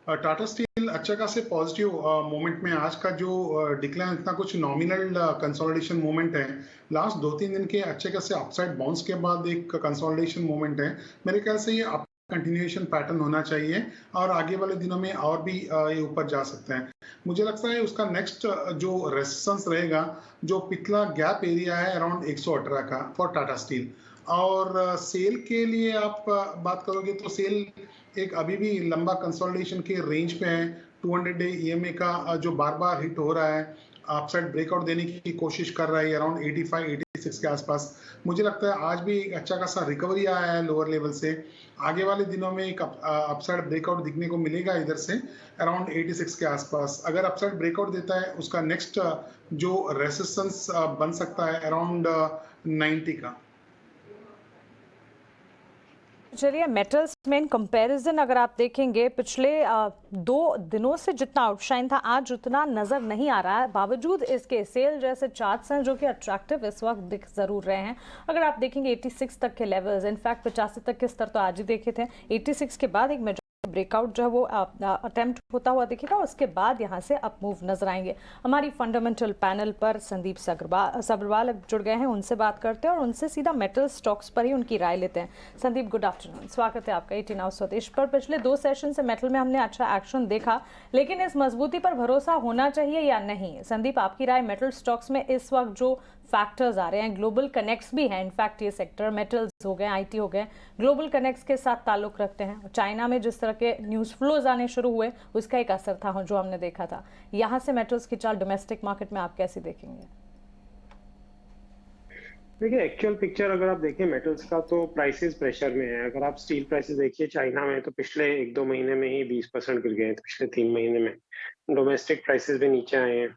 टाटा स्टील अच्छा खासे पॉजिटिव मोमेंट में। आज का जो डिक्लाइन इतना कुछ नॉमिनल कंसोलिडेशन मोमेंट है, लास्ट 2-3 दिन के अच्छे खासे अपसाइड बाउंस के बाद एक कंसोलिडेशन मोमेंट है। मेरे ख्याल से ये कंटिन्यूएशन पैटर्न होना चाहिए और आगे वाले दिनों में और भी ये ऊपर जा सकते हैं। मुझे लगता है उसका नेक्स्ट जो रेजिस्टेंस रहेगा, जो पिछला गैप एरिया है अराउंड 118 का फॉर टाटा स्टील। और सेल के लिए आप बात करोगे तो सेल एक अभी भी लंबा कंसोलिडेशन के रेंज पे है। 200 डे EMA का जो बार बार हिट हो रहा है, अपसाइड ब्रेकआउट देने की कोशिश कर रहा है अराउंड 85-86 के आसपास। मुझे लगता है आज भी एक अच्छा खासा रिकवरी आया है लोअर लेवल से। आगे वाले दिनों में एक अपसाइड ब्रेकआउट दिखने को मिलेगा इधर से अराउंड 86 के आसपास। अगर अपसाइड ब्रेकआउट देता है, उसका नेक्स्ट जो रेसिस्टेंस बन सकता है अराउंड 90 का। चलिए, मेटल्स में इन कंपैरिजन अगर आप देखेंगे पिछले 2 दिनों से जितना आउटशाइन था आज उतना नजर नहीं आ रहा है। बावजूद इसके सेल जैसे चार्ट्स हैं जो कि अट्रैक्टिव इस वक्त दिख जरूर रहे हैं। अगर आप देखेंगे 86 तक के लेवल्स, इनफैक्ट 85 तक के स्तर तो आज ही देखे थे। 86 के बाद एक मेजर ब्रेकआउट जो है वो अटेम्प्ट होता हुआ दिखेगा, उसके बाद यहाँ से अप मूव नजर आएंगे। हमारी फंडामेंटल पैनल पर संदीप सब्रवाल जुड़ गए हैं, उनसे बात करते हैं और उनसे सीधा मेटल स्टॉक्स पर ही उनकी राय लेते हैं। संदीप, गुड आफ्टरनून, स्वागत है आपका 18 हाउस स्वदेश पर। पिछले 2 सेशन से मेटल में हमने अच्छा एक्शन देखा, लेकिन इस मजबूती पर भरोसा होना चाहिए या नहीं? संदीप, आपकी राय मेटल स्टॉक्स में इस वक्त जो फैक्टर्स आ रहे हैं, ग्लोबल कनेक्ट्स भी हैं, इनफैक्ट ये सेक्टर मेटल्स हो गए, IT हो गए, ग्लोबल कनेक्ट्स के साथ ताल्लुक रखते हैं। चाइना में जिस तरह के न्यूज़ फ्लोज आने शुरू हुए उसका एक असर था जो हमने देखा था। यहाँ से मेटल्स की चाल डोमेस्टिक मार्केट में आप कैसे देखेंगे? देखिए, एक्चुअल पिक्चर अगर आप देखें मेटल्स का तो प्राइसेस प्रेशर में है। अगर आप स्टील प्राइसेस देखिए चाइना में तो पिछले 1-2 महीने में ही 20% गिर गए हैं, पिछले 3 महीने में। डोमेस्टिक प्राइसेस भी नीचे आए हैं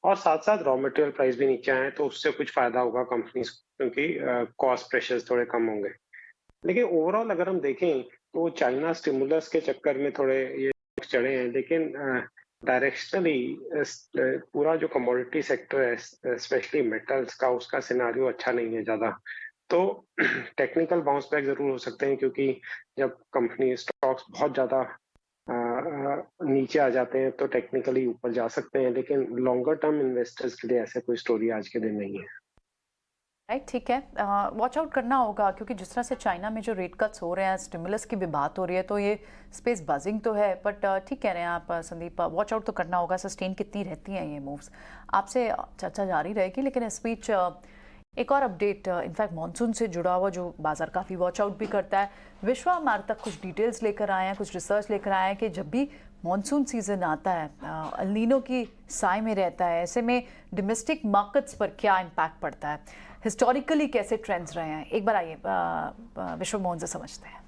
और साथ साथ रॉ मटेरियल प्राइस भी नीचे आए हैं, तो उससे कुछ फायदा होगा कंपनीज को क्योंकि कॉस्ट प्रेशर्स थोड़े कम होंगे। लेकिन ओवरऑल अगर हम देखें तो चाइना स्टिमुलस के चक्कर में थोड़े ये चढ़े हैं, लेकिन डायरेक्शनली पूरा जो कमोडिटी सेक्टर है स्पेशली मेटल्स का, उसका सिनारियो अच्छा नहीं है ज़्यादा। तो टेक्निकल बाउंस बैक ज़रूर हो सकते हैं, क्योंकि जब कंपनी स्टॉक्स बहुत ज़्यादा नीचे आ जाते हैं तो टेक्निकली ऊपर जा सकते हैं, लेकिन लॉन्गर टर्म इन्वेस्टर्स के लिए ऐसे कोई स्टोरी आज के दिन नहीं है। राइट, ठीक है, वॉच आउट करना होगा क्योंकि जिस तरह से चाइना में जो रेट कट्स हो रहे हैं, स्टिमुलस की भी बात हो रही है, तो ये स्पेस बजिंग तो है, बट ठीक कह रहे हैं आप संदीप, वॉच आउट तो करना होगा। सस्टेन कितनी रहती हैं ये मूव्स, आपसे चर्चा जारी रहेगी। लेकिन इस बीच एक और अपडेट, इनफैक्ट मॉनसून से जुड़ा हुआ जो बाजार काफ़ी वॉच आउट भी करता है। विश्व हमारे तक कुछ डिटेल्स लेकर आए हैं, कुछ रिसर्च लेकर आए हैं कि जब भी मॉनसून सीजन आता है, अल नीनो की साए में रहता है, ऐसे में डोमेस्टिक मार्केट्स पर क्या इम्पैक्ट पड़ता है, हिस्टोरिकली कैसे ट्रेंड्स रहे हैं, एक बार आइए विश्व मोहन से समझते हैं।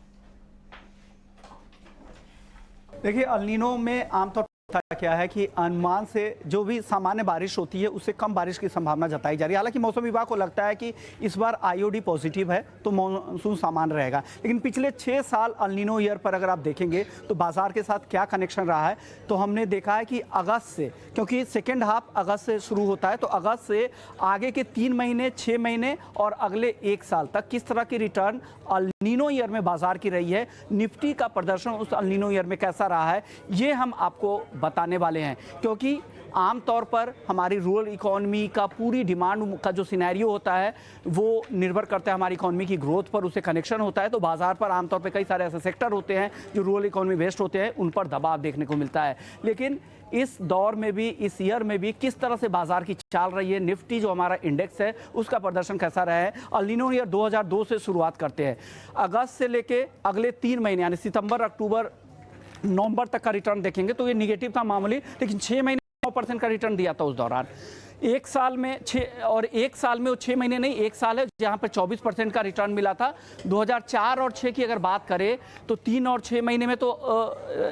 देखिए, अल नीनो में आमतौर पर क्या है कि अनुमान से जो भी सामान्य बारिश होती है उससे कम बारिश की संभावना जताई जा रही है। हालांकि मौसम विभाग को लगता है कि इस बार आईओडी पॉजिटिव है तो मॉनसून सामान्य रहेगा, लेकिन पिछले 6 साल अल नीनो ईयर पर अगर आप देखेंगे तो बाजार के साथ क्या कनेक्शन रहा है, तो हमने देखा है कि अगस्त से, क्योंकि सेकेंड हाफ अगस्त से शुरू होता है, तो अगस्त से आगे के 3 महीने, 6 महीने और अगले 1 साल तक किस तरह की रिटर्न अल नीनो ईयर में बाजार की रही है, निफ्टी का प्रदर्शन उस अल नीनो ईयर में कैसा रहा है, ये हम आपको बताने वाले हैं। क्योंकि आमतौर पर हमारी रूरल इकोनॉमी का पूरी डिमांड का जो सिनेरियो होता है वो निर्भर करता है हमारी इकोनॉमी की ग्रोथ पर, उससे कनेक्शन होता है। तो बाजार पर आमतौर पर कई सारे ऐसे सेक्टर होते हैं जो रूरल इकोनॉमी बेस्ड होते हैं, उन पर दबाव देखने को मिलता है। लेकिन इस दौर में भी, इस ईयर में भी किस तरह से बाजार की चाल रही है, निफ्टी जो हमारा इंडेक्स है उसका प्रदर्शन कैसा रहा है। अल नीनो ईयर 2002 से शुरुआत करते हैं, अगस्त से लेके अगले 3 महीने यानी सितंबर, अक्टूबर, नवंबर तक का रिटर्न देखेंगे तो ये निगेटिव था मामूली, लेकिन 6 महीने 9% का रिटर्न दिया था उस दौरान। 1 साल में 1 साल में वो 6 महीने नहीं, 1 साल है जहाँ पर 24% का रिटर्न मिला था। 2004 और 6 की अगर बात करें तो 3 और 6 महीने में तो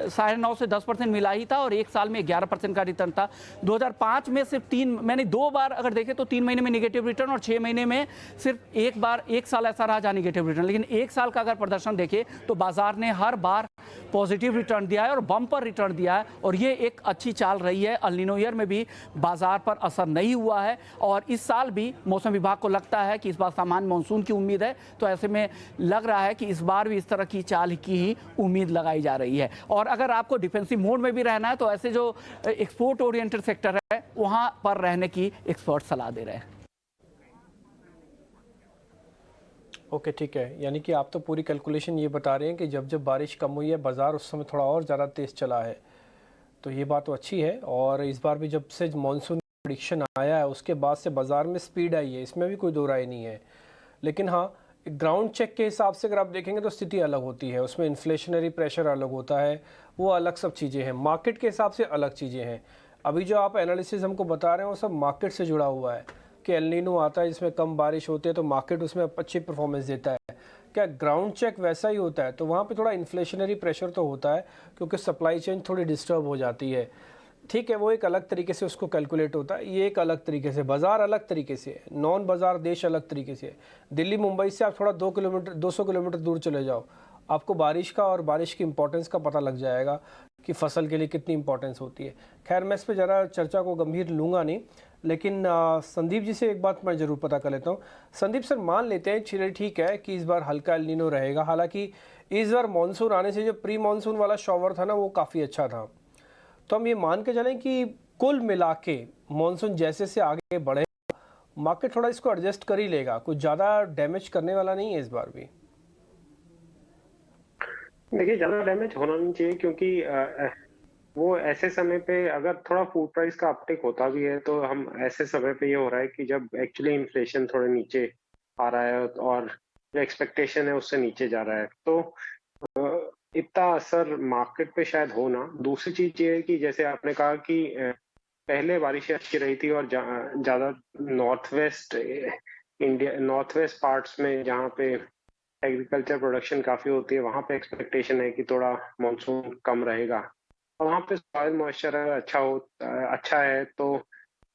9.5 से 10% मिला ही था और 1 साल में 11% का रिटर्न था। 2005 में सिर्फ 3, मैंने 2 बार अगर देखे तो 3 महीने में निगेटिव रिटर्न और 6 महीने में सिर्फ 1 बार, 1 साल ऐसा रहा जहाँ निगेटिव रिटर्न। लेकिन 1 साल का अगर प्रदर्शन देखे तो बाजार ने हर बार पॉजिटिव रिटर्न दिया है और बम्पर रिटर्न दिया है, और ये एक अच्छी चाल रही है। अल नीनो ईयर में भी बाजार पर असर नहीं हुआ है और इस साल भी मौसम विभाग को लगता है कि इस बार सामान्य मानसून की उम्मीद है, तो ऐसे में लग रहा है कि इस बार भी इस तरह की चाल की ही उम्मीद लगाई जा रही है। और अगर आपको डिफेंसिव मोड में भी रहना है तो ऐसे जो एक्सपोर्ट ओरिएंटेड सेक्टर है वहां पर रहने की एक्सपर्ट सलाह दे रहे हैं। ओके, ठीक है, यानी कि आप तो पूरी कैलकुलेशन ये बता रहे हैं कि जब जब बारिश कम हुई है बाज़ार उस समय थोड़ा और ज़्यादा तेज़ चला है, तो ये बात तो अच्छी है। और इस बार भी जब से मानसून प्रेडिक्शन आया है उसके बाद से बाज़ार में स्पीड आई है, इसमें भी कोई दो राय नहीं है। लेकिन हाँ, ग्राउंड चेक के हिसाब से अगर आप देखेंगे तो स्थिति अलग होती है, उसमें इन्फ्लेशनरी प्रेशर अलग होता है, वो अलग सब चीज़ें हैं, मार्केट के हिसाब से अलग चीज़ें हैं। अभी जो आप एनालिसिस हमको बता रहे हैं वो सब मार्केट से जुड़ा हुआ है कि एल नीनो आता है जिसमें कम बारिश होती है तो मार्केट उसमें अच्छी परफॉर्मेंस देता है। क्या ग्राउंड चेक वैसा ही होता है? तो वहाँ पे थोड़ा इन्फ्लेशनरी प्रेशर तो होता है क्योंकि सप्लाई चेन थोड़ी डिस्टर्ब हो जाती है। ठीक है, वो एक अलग तरीके से उसको कैलकुलेट होता है, ये एक अलग तरीके से, बाज़ार अलग तरीके से है, नॉन बाज़ार देश अलग तरीके से है। दिल्ली मुंबई से आप थोड़ा 200 किलोमीटर दूर चले जाओ, आपको बारिश का और बारिश की इंपॉर्टेंस का पता लग जाएगा कि फसल के लिए कितनी इंपॉर्टेंस होती है। खैर, मैं इस पर ज़रा चर्चा को गंभीर लूँगा नहीं, लेकिन संदीप जी से एक बात मैं ज़रूर पता कर लेता हूँ। संदीप सर, मान लेते हैं चलिए ठीक है कि इस बार हल्का एल नीनो रहेगा, हालांकि इस बार मानसून आने से जो प्री मानसून वाला शॉवर था ना वो काफ़ी अच्छा था, तो हम ये मान के चलें कि कुल मिला के मानसून जैसे से आगे बढ़ेगा मार्केट थोड़ा इसको एडजस्ट कर ही लेगा, कुछ ज़्यादा डैमेज करने वाला नहीं है इस बार भी। देखिए, ज्यादा डैमेज होना नहीं चाहिए, क्योंकि वो ऐसे समय पे अगर थोड़ा फूड प्राइस का अपटिक होता भी है तो हम ऐसे समय पे ये हो रहा है कि जब एक्चुअली इन्फ्लेशन थोड़े नीचे आ रहा है और जो एक्सपेक्टेशन है उससे नीचे जा रहा है, तो इतना असर मार्केट पे शायद हो ना। दूसरी चीज ये है कि जैसे आपने कहा कि पहले बारिशें अच्छी रही थी और ज्यादा नॉर्थ वेस्ट पार्ट्स में जहाँ पे एग्रीकल्चर प्रोडक्शन काफी होती है, वहां पे एक्सपेक्टेशन है कि थोड़ा मानसून कम रहेगा और वहाँ पे सॉइल मॉइस्चर अच्छा है, तो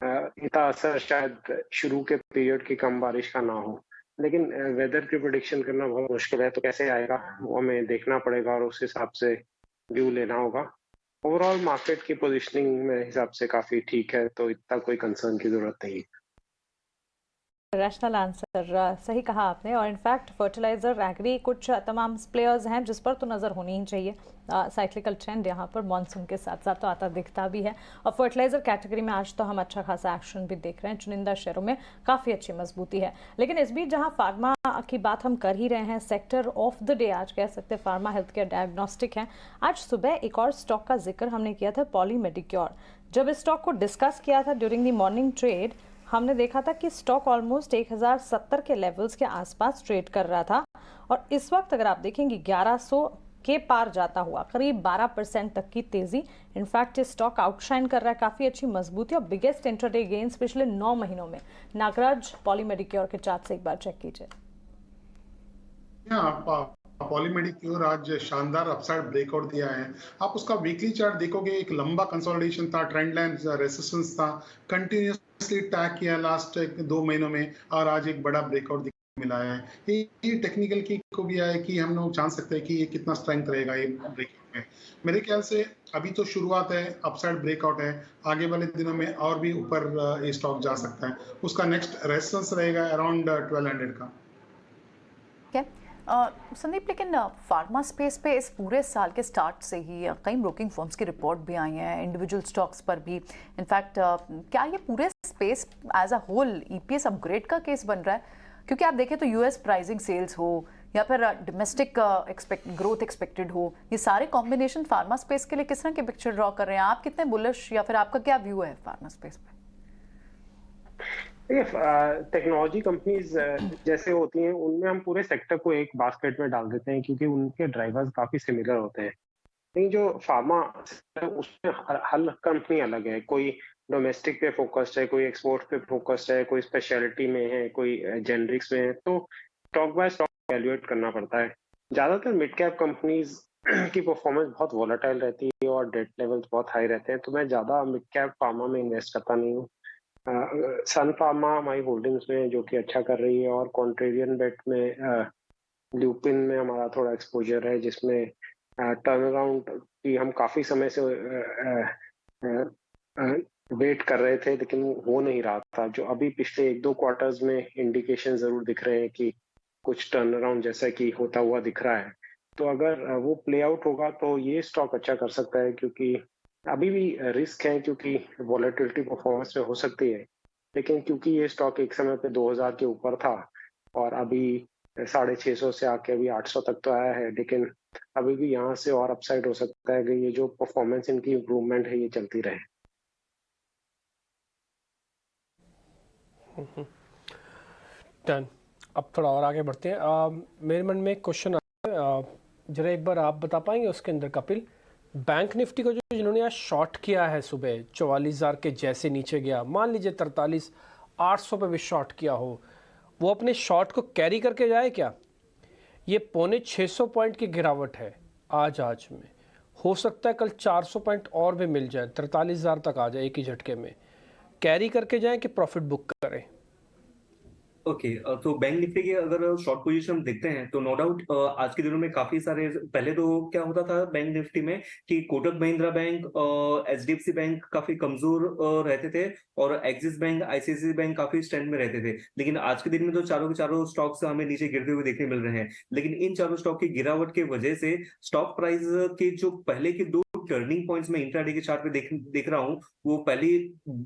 इतना असर शायद शुरू के पीरियड की कम बारिश का ना हो। लेकिन वेदर की प्रेडिक्शन करना बहुत मुश्किल है, तो कैसे आएगा वो हमें देखना पड़ेगा और उस हिसाब से व्यू लेना होगा। ओवरऑल मार्केट की पोजीशनिंग मेरे हिसाब से काफी ठीक है, तो इतना कोई कंसर्न की जरूरत नहीं है। रैशनल आंसर, सही कहा आपने। और इनफैक्ट फर्टिलाइजर, एग्री, कुछ तमाम प्लेयर्स हैं जिस पर तो नज़र होनी ही चाहिए। साइक्लिकल ट्रेंड यहाँ पर मॉनसून के साथ साथ तो आता दिखता भी है। और फर्टिलाइजर कैटेगरी में आज तो हम अच्छा खासा एक्शन भी देख रहे हैं, चुनिंदा शेयरों में काफ़ी अच्छी मजबूती है। लेकिन इस बीच जहाँ फार्मा की बात हम कर ही रहे हैं, सेक्टर ऑफ द डे आज कह सकते हैं फार्मा, हेल्थ केयर, डायग्नोस्टिक है। आज सुबह एक और स्टॉक का जिक्र हमने किया था, पॉली मेडिक्योर। जब इस स्टॉक को डिस्कस किया था ड्यूरिंग द मॉर्निंग ट्रेड, हमने देखा था कि स्टॉक ऑलमोस्ट 1070 के लेवल्स के आसपास ट्रेड कर रहा था। और इस वक्त अगर आप देखेंगे 1100 के पार जाता हुआ करीब 12% तक की तेजी। इनफैक्ट ये स्टॉक आउटशाइन कर रहा है, काफ़ी अच्छी मजबूती और बिगेस्ट इंट्राडे गेन्स पिछले 9 महीनों में। नागराज, पॉली मेडिक्योर के चार्ट से एक बार चेक कीजिए। पॉली मेडिक्योर आज शानदार अपसाइड ब्रेकआउट दिया है। आप उसका वीकली चार्ट देखोगे, एक लंबा कंसोलिडेशन था, ट्रेंड लाइन रेजिस्टेंस था, कंटिन्यूसली टैग किया लास्ट 2 महीनों में, और आज एक बड़ा ब्रेकआउट मिला है। ये टेक्निकल की को भी है कि हम लोग जान सकते हैं कि ये कितना स्ट्रेंथ रहेगा ये ब्रेकआउट में। मेरे ख्याल से अभी तो शुरुआत है, अपसाइड ब्रेकआउट है, आगे वाले दिनों में और भी ऊपर ये स्टॉक जा सकता है। उसका नेक्स्ट रेजिस्टेंस रहेगा अराउंड 1200 का। संदीप, लेकिन फार्मा स्पेस पे इस पूरे साल के स्टार्ट से ही कई ब्रोकिंग फर्म्स की रिपोर्ट भी आई हैं, इंडिविजुअल स्टॉक्स पर भी। इनफैक्ट क्या ये पूरे space as a whole EPS upgrade का केस बन रहा है? क्योंकि आप देखें तो यूएस प्राइसिंग सेल्स हो या फिर डोमेस्टिक ग्रोथ एक्सपेक्टेड हो, ये सारे कॉम्बिनेशन फार्मा स्पेस के लिए किस तरह के पिक्चर ड्रॉ कर रहे हैं? आप कितने बुलिश या फिर आपका क्या व्यू है फार्मा स्पेस पे? टेक्नोलॉजी कंपनीज जैसे होती हैं, उनमें हम पूरे सेक्टर को एक बास्केट में डाल देते हैं क्योंकि उनके ड्राइवर्स काफी सिमिलर होते हैं। लेकिन जो फार्मा उसमें हर कंपनी अलग है, कोई डोमेस्टिक पे फोकस्ड है, कोई एक्सपोर्ट पे फोकस्ड है, कोई स्पेशलिटी में है, कोई जेनरिक्स में है, तो स्टॉक बाय स्टॉक वैल्यूएट करना पड़ता है। ज्यादातर मिड कैप कंपनीज की परफॉर्मेंस बहुत वोलेटाइल रहती है और डेट लेवल्स बहुत हाई रहते हैं, तो मैं ज्यादा मिड कैप फार्मा में इन्वेस्ट करता नहीं हूँ। सन फार्मा हमारी होल्डिंग्स में जो कि अच्छा कर रही है, और कॉन्ट्रेरियन बेट में ल्यूपिन में हमारा थोड़ा एक्सपोजर है, जिसमें टर्न अराउंड की हम काफी समय से वेट कर रहे थे, लेकिन हो नहीं रहा था। जो अभी पिछले 1-2 क्वार्टर्स में इंडिकेशन जरूर दिख रहे हैं कि कुछ टर्न अराउंड जैसा कि होता हुआ दिख रहा है। तो अगर वो प्ले आउट होगा तो ये स्टॉक अच्छा कर सकता है, क्योंकि अभी भी रिस्क है, क्योंकि वॉलेटिलिटी परफॉर्मेंस में हो सकती है। लेकिन क्योंकि ये स्टॉक एक समय पे 2000 के ऊपर था और अभी 650 से आके अभी 800 तक तो आया है, लेकिन अभी भी यहाँ से और अपसाइड हो सकता है कि ये जो परफॉर्मेंस इनकी इम्प्रूवमेंट है ये चलती रहे। डन। अब थोड़ा और आगे बढ़ते हैं। मेरे मन में एक क्वेश्चन आता है, जरा एक बार आप बता पाएंगे उसके अंदर कपिल, बैंक निफ्टी को जो जिन्होंने आज शॉर्ट किया है, सुबह 44,000 के जैसे नीचे गया, मान लीजिए 43,800 पे भी शॉर्ट किया हो, वो अपने शॉर्ट को कैरी करके जाए क्या? ये 650 पॉइंट की गिरावट है आज में, हो सकता है कल 400 पॉइंट और भी मिल जाए, 43,000 तक आ जाए एक ही झटके में। कैरी करके जाए कि प्रॉफिट बुक करें? ओके, तो बैंक निफ्टी के अगर शॉर्ट पोजीशन देखते हैं तो नो डाउट आज के दिनों में काफी सारे, पहले तो क्या होता था बैंक निफ्टी में कि Kotak Mahindra bank, HDFC bank काफी कमजोर रहते थे और एक्सिस बैंक, आईसीआईसीआई बैंक काफी स्ट्रेंथ में रहते थे। लेकिन आज के दिन में तो चारों के चारों स्टॉक्स हमें नीचे गिरते हुए देखने मिल रहे हैं। लेकिन इन चारों स्टॉक की गिरावट की वजह से स्टॉक प्राइस के जो पहले के 2 टर्निंग पॉइंट्स में इंट्राडे के चार्ट पे देख रहा हूं, वो पहली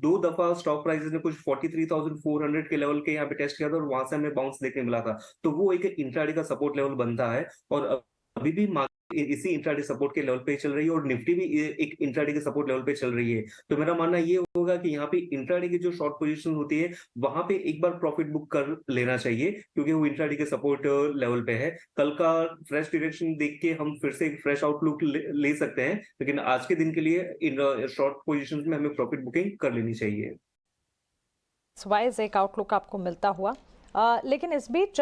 2 दफा स्टॉक प्राइसेस ने कुछ 43,400 के लेवल के यहाँ पे टेस्ट किया था और वहां से हमें बाउंस देखने मिला था। तो वो एक इंट्राडे का सपोर्ट लेवल बनता है और अभी भी इसी इंट्राडे सपोर्ट के लेवल पे चल रही है और निफ्टी भी एक इंट्राडे के सपोर्ट लेवल पे चल रही है। तो मेरा मानना ये होगा कि यहाँ पे इंट्राडे की जो शॉर्ट पोजीशन होती है वहां पे एक बार प्रॉफिट बुक कर लेना चाहिए, क्योंकि वो इंट्राडे के सपोर्ट लेवल पे है। कल का फ्रेश डायरेक्शन देख के हम फिर से एक फ्रेश आउटलुक ले सकते हैं, लेकिन आज के दिन के लिए इन शॉर्ट पोजीशन में हमें प्रॉफिट बुकिंग कर लेनी चाहिए। वाइज एक आउटलुक आपको मिलता हुआ। लेकिन इस बीच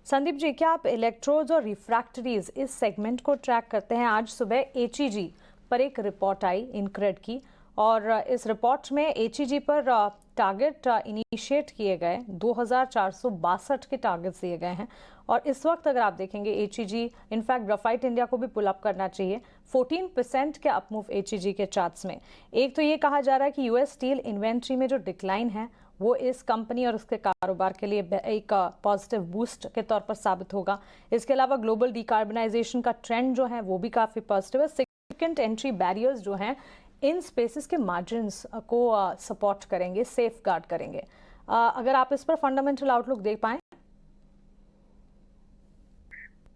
संदीप जी, क्या आप इलेक्ट्रोड्स और रिफ्रैक्टरीज इस सेगमेंट को ट्रैक करते हैं? आज सुबह एचईजी पर एक रिपोर्ट आई इनक्रेड की, और इस रिपोर्ट में एचईजी पर टारगेट इनिशिएट किए गए 2462 के टारगेट्स दिए गए हैं और इस वक्त अगर आप देखेंगे HEG इनफैक्ट ग्राफाइट इंडिया को भी पुल अप करना चाहिए 14% के अपमूव HEG के चार्ट्स में। एक तो ये कहा जा रहा है कि US स्टील इन्वेंट्री में जो डिक्लाइन है वो इस कंपनी और उसके कारोबार के लिए एक पॉजिटिव बूस्ट के तौर पर साबित होगा। इसके अलावा ग्लोबल डिकार्बनाइजेशन का ट्रेंड जो है वो भी काफ़ी पॉजिटिव है। सिग्निफिकेंट एंट्री बैरियर्स जो हैं इन स्पेसेस के मार्जिन्स को सपोर्ट करेंगे, सेफ गार्ड करेंगे। अगर आप इस पर फंडामेंटल आउटलुक देख पाएं।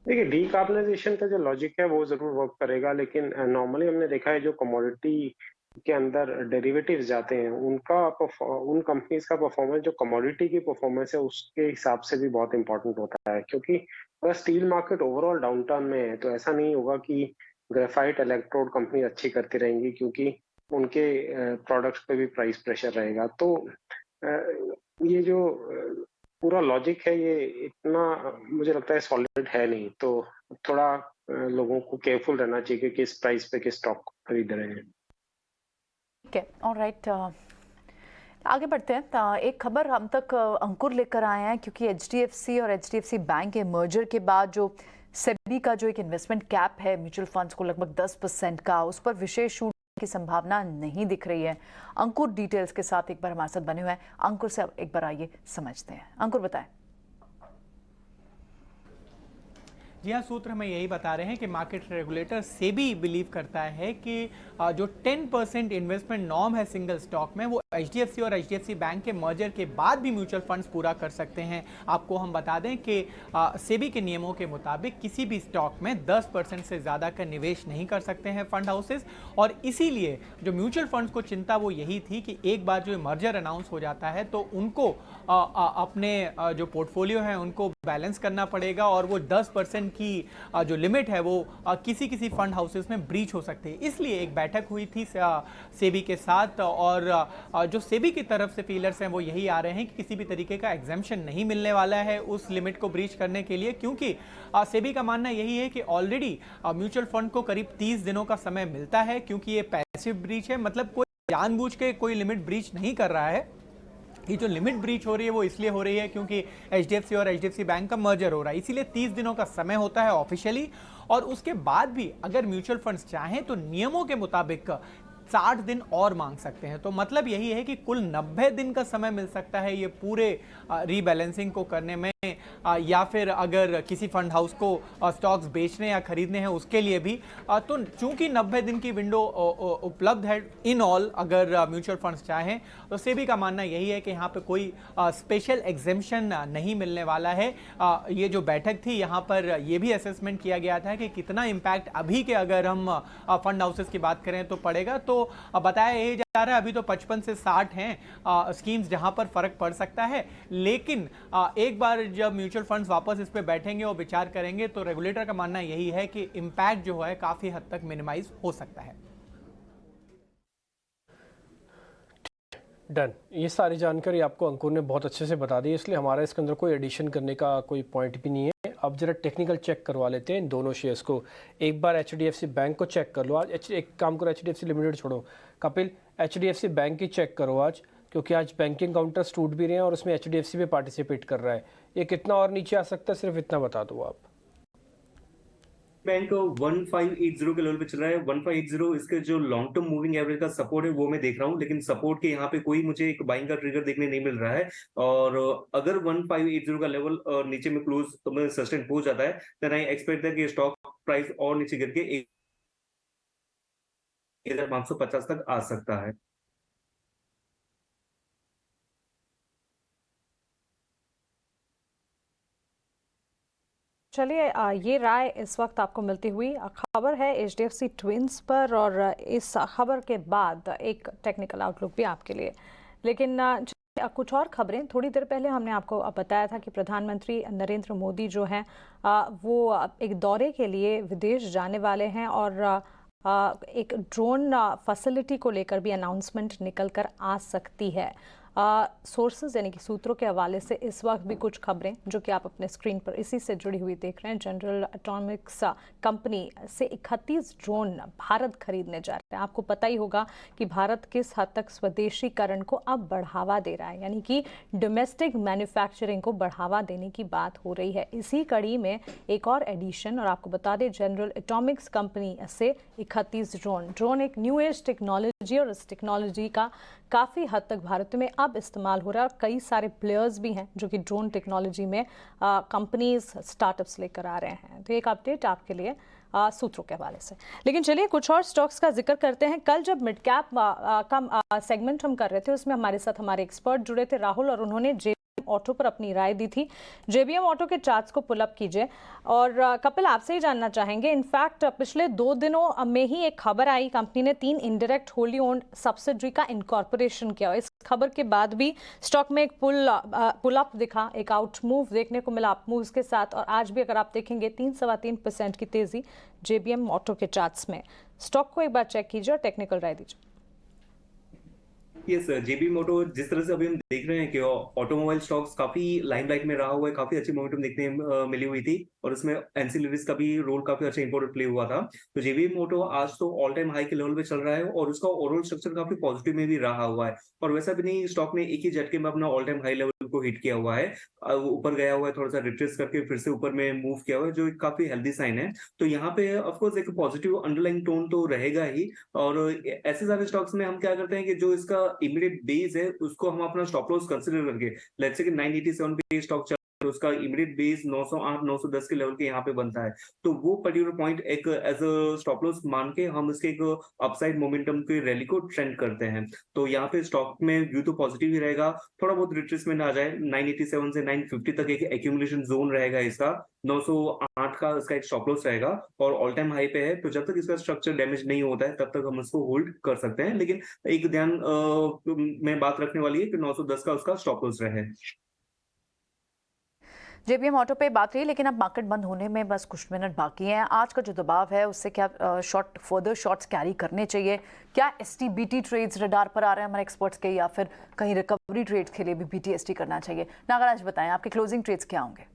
देखिए, डीकार्बनाइजेशन का जो लॉजिक है वो जरूर वर्क करेगा, लेकिन नॉर्मली हमने देखा है जो कमोडिटी के अंदर डेरिवेटिव्स जाते हैं उन कंपनीज का परफॉर्मेंस जो कमोडिटी की परफॉर्मेंस है उसके हिसाब से भी बहुत इंपॉर्टेंट होता है। क्योंकि अगर स्टील मार्केट ओवरऑल डाउनटर्न में है तो ऐसा नहीं होगा कि ग्रेफाइट इलेक्ट्रोड कंपनी अच्छी करती रहेंगी, क्योंकि उनके प्रोडक्ट्स पे भी प्राइस प्रेशर रहेगा। तो ये जो पूरा लॉजिक है ये इतना मुझे लगता है सॉलिड है नहीं, तो थोड़ा लोगों को केयरफुल रहना चाहिए कि किस प्राइस पे किस स्टॉक खरीद रहे हैं। ठीक है, ऑलराइट, आगे बढ़ते हैं। एक खबर हम तक अंकुर लेकर आए हैं क्योंकि HDFC और HDFC बैंक के मर्जर के बाद जो सेबी का जो एक इन्वेस्टमेंट कैप है म्यूचुअल फंड्स को लगभग 10% का, उस पर विशेष छूट की संभावना नहीं दिख रही है। अंकुर डिटेल्स के साथ एक बार हमारे साथ बने हुए हैं। अंकुर से अब एक बार आइए समझते हैं। अंकुर बताएं। जी हाँ, सूत्र हमें यही बता रहे हैं कि मार्केट रेगुलेटर सेबी बिलीव करता है कि जो 10% इन्वेस्टमेंट नॉर्म है सिंगल स्टॉक में वो HDFC और HDFC बैंक के मर्जर के बाद भी म्यूचुअल फंड्स पूरा कर सकते हैं। आपको हम बता दें कि सेबी के नियमों के मुताबिक किसी भी स्टॉक में 10% से ज़्यादा का निवेश नहीं कर सकते हैं फंड हाउसेस, और इसीलिए जो म्यूचुअल फंड्स को चिंता वो यही थी कि एक बार जो मर्जर अनाउंस हो जाता है तो उनको अपने जो पोर्टफोलियो है उनको बैलेंस करना पड़ेगा और वो 10% की जो लिमिट है वो किसी फंड हाउसेस में ब्रीच हो सकती है। इसलिए एक बैठक हुई थी सेबी के साथ और जो सेबी की तरफ से फीलर्स हैं वो यही आ रहे हैं कि किसी भी तरीके का एग्जेम्पशन नहीं मिलने वाला है उस लिमिट को ब्रीच करने के लिए, क्योंकि सेबी का मानना यही है कि ऑलरेडी म्यूचुअल फंड को करीब 30 दिनों का समय मिलता है, क्योंकि ये पैसिव ब्रीच है, मतलब कोई जानबूझ के कोई लिमिट ब्रीच नहीं कर रहा है। ये जो लिमिट ब्रीच हो रही है वो इसलिए हो रही है क्योंकि HDFC और HDFC बैंक का मर्जर हो रहा है, इसीलिए 30 दिनों का समय होता है ऑफिशियली, और उसके बाद भी अगर म्यूचुअल फंड्स चाहें तो नियमों के मुताबिक 60 दिन और मांग सकते हैं। तो मतलब यही है कि कुल 90 दिन का समय मिल सकता है ये पूरे रीबैलेंसिंग को करने में, या फिर अगर किसी फंड हाउस को स्टॉक्स बेचने या खरीदने हैं उसके लिए भी। तो चूंकि 90 दिन की विंडो उपलब्ध है इन ऑल अगर म्यूचुअल फंड्स चाहें, तो सेबी का मानना यही है कि यहाँ पे कोई स्पेशल एग्जेम्पशन नहीं मिलने वाला है। ये जो बैठक थी यहाँ पर ये भी असेसमेंट किया गया था कि कितना इम्पैक्ट अभी के अगर हम फंड हाउसेस की बात करें तो पड़ेगा। तो बताया यही जा रहा है अभी तो 55 से 60 हैं स्कीम्स जहां पर फर्क पड़ सकता है, लेकिन एक बार जब म्यूचुअल फंड्स वापस इस पे बैठेंगे और विचार करेंगे तो रेगुलेटर का मानना यही है कि इम्पैक्ट जो है काफी हद तक मिनिमाइज हो सकता है। डन, ये सारी जानकारी आपको अंकुर ने बहुत अच्छे से बता दी, इसलिए हमारा इसके अंदर कोई एडिशन करने का कोई पॉइंट भी नहीं है। अब जरा टेक्निकल चेक करवा लेते हैं इन दोनों शेयर्स को। एक बार HDFC बैंक को चेक कर लो आज, एक काम करो HDFC लिमिटेड छोड़ो, कपिल HDFC बैंक की चेक करो आज, क्योंकि आज बैंकिंग काउंटर्स टूट भी रहे हैं और उसमें HDFC भी पार्टिसिपेट कर रहा है। ये कितना और नीचे आ सकता है सिर्फ इतना बता दो आप। बैंक 1580 के लेवल पे चल रहा है। 1580 इसके जो लॉन्ग टर्म मूविंग एवरेज का सपोर्ट है वो मैं देख रहा हूँ, लेकिन सपोर्ट के यहाँ पे कोई मुझे एक बाइंग का ट्रिगर देखने नहीं मिल रहा है। और अगर 1580 का लेवल नीचे में क्लोज तो मैं सस्टेन हो जाता है, देन आई एक्सपेक्ट दैट कि स्टॉक प्राइस और नीचे गिर के 1550 तक आ सकता है। चलिए, ये राय इस वक्त आपको मिलती हुई खबर है HDFC ट्विंस पर, और इस खबर के बाद एक टेक्निकल आउटलुक भी आपके लिए। लेकिन कुछ और खबरें, थोड़ी देर पहले हमने आपको बताया था कि प्रधानमंत्री नरेंद्र मोदी जो हैं वो एक दौरे के लिए विदेश जाने वाले हैं और एक ड्रोन फैसिलिटी को लेकर भी अनाउंसमेंट निकल कर आ सकती है। सोर्सेज यानी कि सूत्रों के हवाले से इस वक्त भी कुछ खबरें जो कि आप अपने स्क्रीन पर इसी से जुड़ी हुई देख रहे हैं। जनरल एटॉमिक्स कंपनी से 31 ड्रोन भारत खरीदने जा रहे हैं। आपको पता ही होगा कि भारत किस हद तक स्वदेशीकरण को अब बढ़ावा दे रहा है, यानी कि डोमेस्टिक मैन्युफैक्चरिंग को बढ़ावा देने की बात हो रही है। इसी कड़ी में एक और एडिशन, और आपको बता दें जनरल एटॉमिक्स कंपनी से 31 ड्रोन एक न्यू एज टेक्नोलॉजी, और इस टेक्नोलॉजी का काफ़ी हद तक भारत में अब इस्तेमाल हो रहा है और कई सारे प्लेयर्स भी हैं जो कि ड्रोन टेक्नोलॉजी में कंपनीज स्टार्टअप्स लेकर आ रहे हैं। तो एक अपडेट आपके लिए सूत्रों के हवाले से। लेकिन चलिए कुछ और स्टॉक्स का जिक्र करते हैं। कल जब मिड कैप का सेगमेंट हम कर रहे थे, उसमें हमारे साथ हमारे एक्सपर्ट जुड़े थे राहुल, और उन्होंने ऑटो पर अपनी राय दी थी। जेबीएम ऑटो के चार्ट्स को पुल अप कीजिए। और कपिल, आपसे ही जानना चाहेंगे, इनफैक्ट पिछले 2 दिनों में ही एक खबर आई, कंपनी ने 3 इनडायरेक्ट होली ओन्ड सब्सिडरी का इनकॉर्पोरेशन किया। इस खबर के बाद भी स्टॉक में एक पुल अप दिखा, एक आउट मूव देखने को मिला अप मूव्स के साथ, और आज भी अगर आप देखेंगे 3-3.25% की तेजी जेबीएम ऑटो के चार्ट्स में। स्टॉक को एक बार चेक कीजिए और टेक्निकल राय दीजिए। यस, जेबी मोटो जिस तरह से अभी हम देख रहे हैं कि ऑटोमोबाइल स्टॉक्स काफी लाइमलाइट में रहा हुआ है, काफी अच्छी मोमेंटम देखने मिली हुई थी, और उसमें एंसिलरीज का भी रोल काफी अच्छा इंपॉर्टेंट प्ले हुआ था। तो जेबी मोटो आज तो ऑल टाइम हाई के लेवल पे चल रहा है, और उसका ओवरऑल स्ट्रक्चर काफी पॉजिटिव में भी रहा हुआ है। और वैसा भी नहीं, स्टॉक ने एक ही झटके में अपना ऑल टाइम हाई लेवल को हिट किया हुआ है, ऊपर गया हुआ है, थोड़ा सा रिट्रेस करके फिर से ऊपर में मूव किया हुआ है, जो एक काफी हेल्दी साइन है। तो यहाँ पे ऑफकोर्स एक पॉजिटिव अंडरलाइन टोन तो रहेगा ही। और ऐसे सारे स्टॉक्स में हम क्या करते हैं कि जो इसका इमीडिएट बेस है उसको हम अपना स्टॉप लॉस कंसीडर करके, लेट्स से कि 987 पे स्टॉक चल, उसका इमीडिएट बेस 908 910 के लेवल के यहाँ पे बनता है, तो वो पर्टिकुलर पॉइंट एक एज अ स्टॉप लॉस मान के हम इसके एक अपसाइड मोमेंटम के रैली को ट्रेंड करते हैं। तो यहाँ पे स्टॉक में व्यू तो पॉजिटिव ही रहेगा, थोड़ा बहुत रिट्रेसमेंट आ जाए 987 से 950 तक एक एक्यूमुलेशन जोन रहेगा इसका, 908 का इसका एक स्टॉप लॉस रहेगा, और ऑल टाइम हाई पे है। तो जब तक इसका स्ट्रक्चर डैमेज नहीं होता है तब तक हम इसको होल्ड कर सकते हैं, लेकिन एक ध्यान में बात रखने वाली है कि 910 का उसका स्टॉप लॉस रहे। जेबीएम ऑटो पे बात रही, लेकिन अब मार्केट बंद होने में बस कुछ मिनट बाकी हैं। आज का जो दबाव है उससे क्या फर्दर शॉर्ट्स कैरी करने चाहिए? क्या एसटी-बीटी ट्रेड्स रडार पर आ रहे हैं हमारे एक्सपर्ट्स के, या फिर कहीं रिकवरी ट्रेड्स के लिए भी बीटीएसटी करना चाहिए? नागराज बताएं, आपके क्लोजिंग ट्रेड्स क्या होंगे,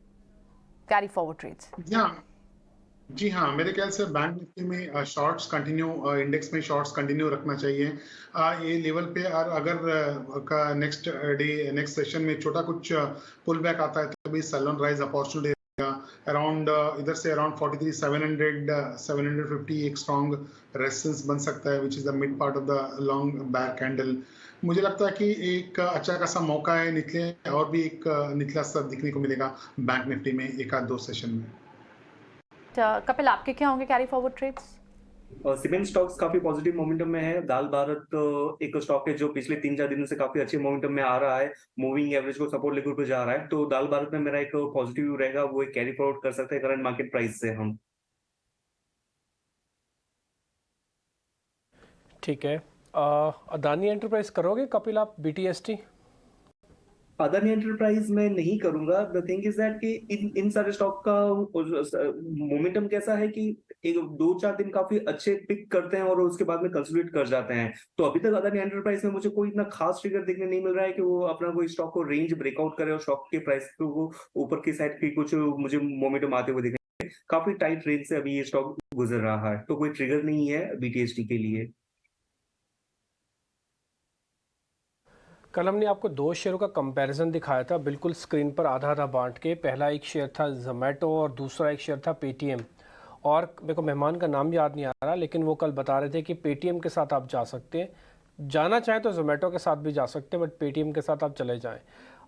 कैरी फॉरवर्ड ट्रेड्स? जी हाँ, मेरे ख्याल से बैंक निफ्टी में शॉर्ट्स कंटिन्यू, इंडेक्स में शॉर्ट्स कंटिन्यू रखना चाहिए ये लेवल पे। और अगर नेक्स्ट सेशन में छोटा कुछ पुल बैक आता है तो भी सेल राइज अपॉर्चुनिटी रहेगा अराउंड इधर से अराउंड 43,700 750 एक स्ट्रॉन्ग रेजिस्टेंस बन सकता है, which is the mid part of the long bear candle. मुझे लगता है कि एक अच्छा खासा मौका है निकले, और भी एक निचला स्तर दिखने को मिलेगा बैंक निफ्टी में एक आध 2 सेशन में। कपिल, आपके क्या होंगे carry forward trades? Cement stocks काफी पॉजिटिव मोमेंटम में है। दाल भारत एक स्टॉक है जो पिछले 3-4 दिनों से काफी अच्छे मोमेंटम में आ रहा है, मूविंग एवरेज को सपोर्ट लेकर पे जा रहा है। तो दाल भारत में मेरा एक पॉजिटिव रहेगा, वो एक कैरी फॉरवर्ड कर सकते हैं करंट मार्केट प्राइस से हम। ठीक है, अदानी एंटरप्राइज करोगे कपिल आप बीटीएसटी? अदानी एंटरप्राइज में नहीं करूंगा। द थिंग इज दैट कि इन सारे स्टॉक का मोमेंटम कैसा है कि 1-2-4 दिन काफी अच्छे पिक करते हैं और उसके बाद में कंसोलिडेट कर जाते हैं। तो अभी तक अदानी एंटरप्राइज में मुझे कोई इतना खास ट्रिगर देखने नहीं मिल रहा है कि वो अपना कोई स्टॉक को रेंज ब्रेकआउट करे और स्टॉक के प्राइस को ऊपर की साइड की कुछ मुझे मोमेंटम आते हुए दिख रहे हैं। काफी टाइट रेंज से अभी ये स्टॉक गुजर रहा है, तो कोई ट्रिगर नहीं है बीटीएसटी के लिए। कल हमने आपको 2 शेयरों का कंपैरिजन दिखाया था, बिल्कुल स्क्रीन पर आधा आधा बांट के। पहला एक शेयर था जोमेटो और दूसरा एक शेयर था पेटीएम, और मेरे को मेहमान का नाम याद नहीं आ रहा, लेकिन वो कल बता रहे थे कि पेटीएम के साथ आप जा सकते हैं, जाना चाहें तो जोमेटो के साथ भी जा सकते हैं, बट पेटीएम के साथ आप चले जाएं।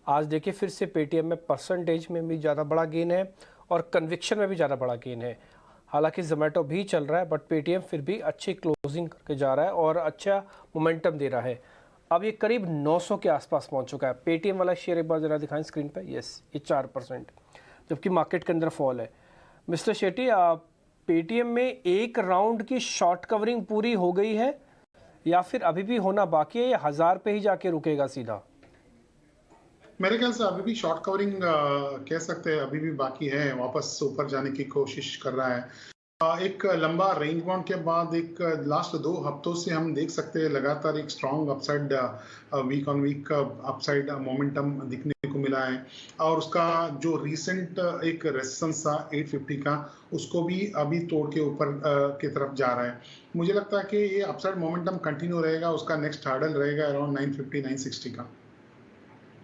आज देखिए फिर से पेटीएम में परसेंटेज में भी ज़्यादा बड़ा गेन है और कन्विक्शन में भी ज़्यादा बड़ा गेन है। हालांकि जोमेटो भी चल रहा है, बट पेटीएम फिर भी अच्छी क्लोजिंग करके जा रहा है और अच्छा मोमेंटम दे रहा है। अब ये करीब 900 के आसपास पहुंच चुका है। पेटीएम वाला शेयर एक बार ज़रा दिखाएं स्क्रीन पे। यस, ये 4%, जबकि मार्केट के अंदर फॉल है। मिस्टर शेट्टी, पेटीएम में एक राउंड की शॉर्ट कवरिंग पूरी हो गई है या फिर अभी भी होना बाकी है, या 1000 पे ही जाके रुकेगा सीधा? मेरे ख्याल से अभी भी शॉर्ट कवरिंग कह सकते हैं, अभी भी बाकी है, वापस ऊपर जाने की कोशिश कर रहा है। एक लंबा रेंज बाउंड के बाद एक लास्ट 2 हफ्तों से हम देख सकते हैं लगातार एक strong upside week on week upside momentum दिखने को मिला है और उसका जो रीसेंट एक रेजिस्टेंस था 850 का उसको भी अभी तोड़ के ऊपर की तरफ जा रहा है। मुझे लगता है कि ये अपसाइड मोमेंटम कंटिन्यू रहेगा, उसका नेक्स्ट हार्डल रहेगा अराउंड 950 960 का।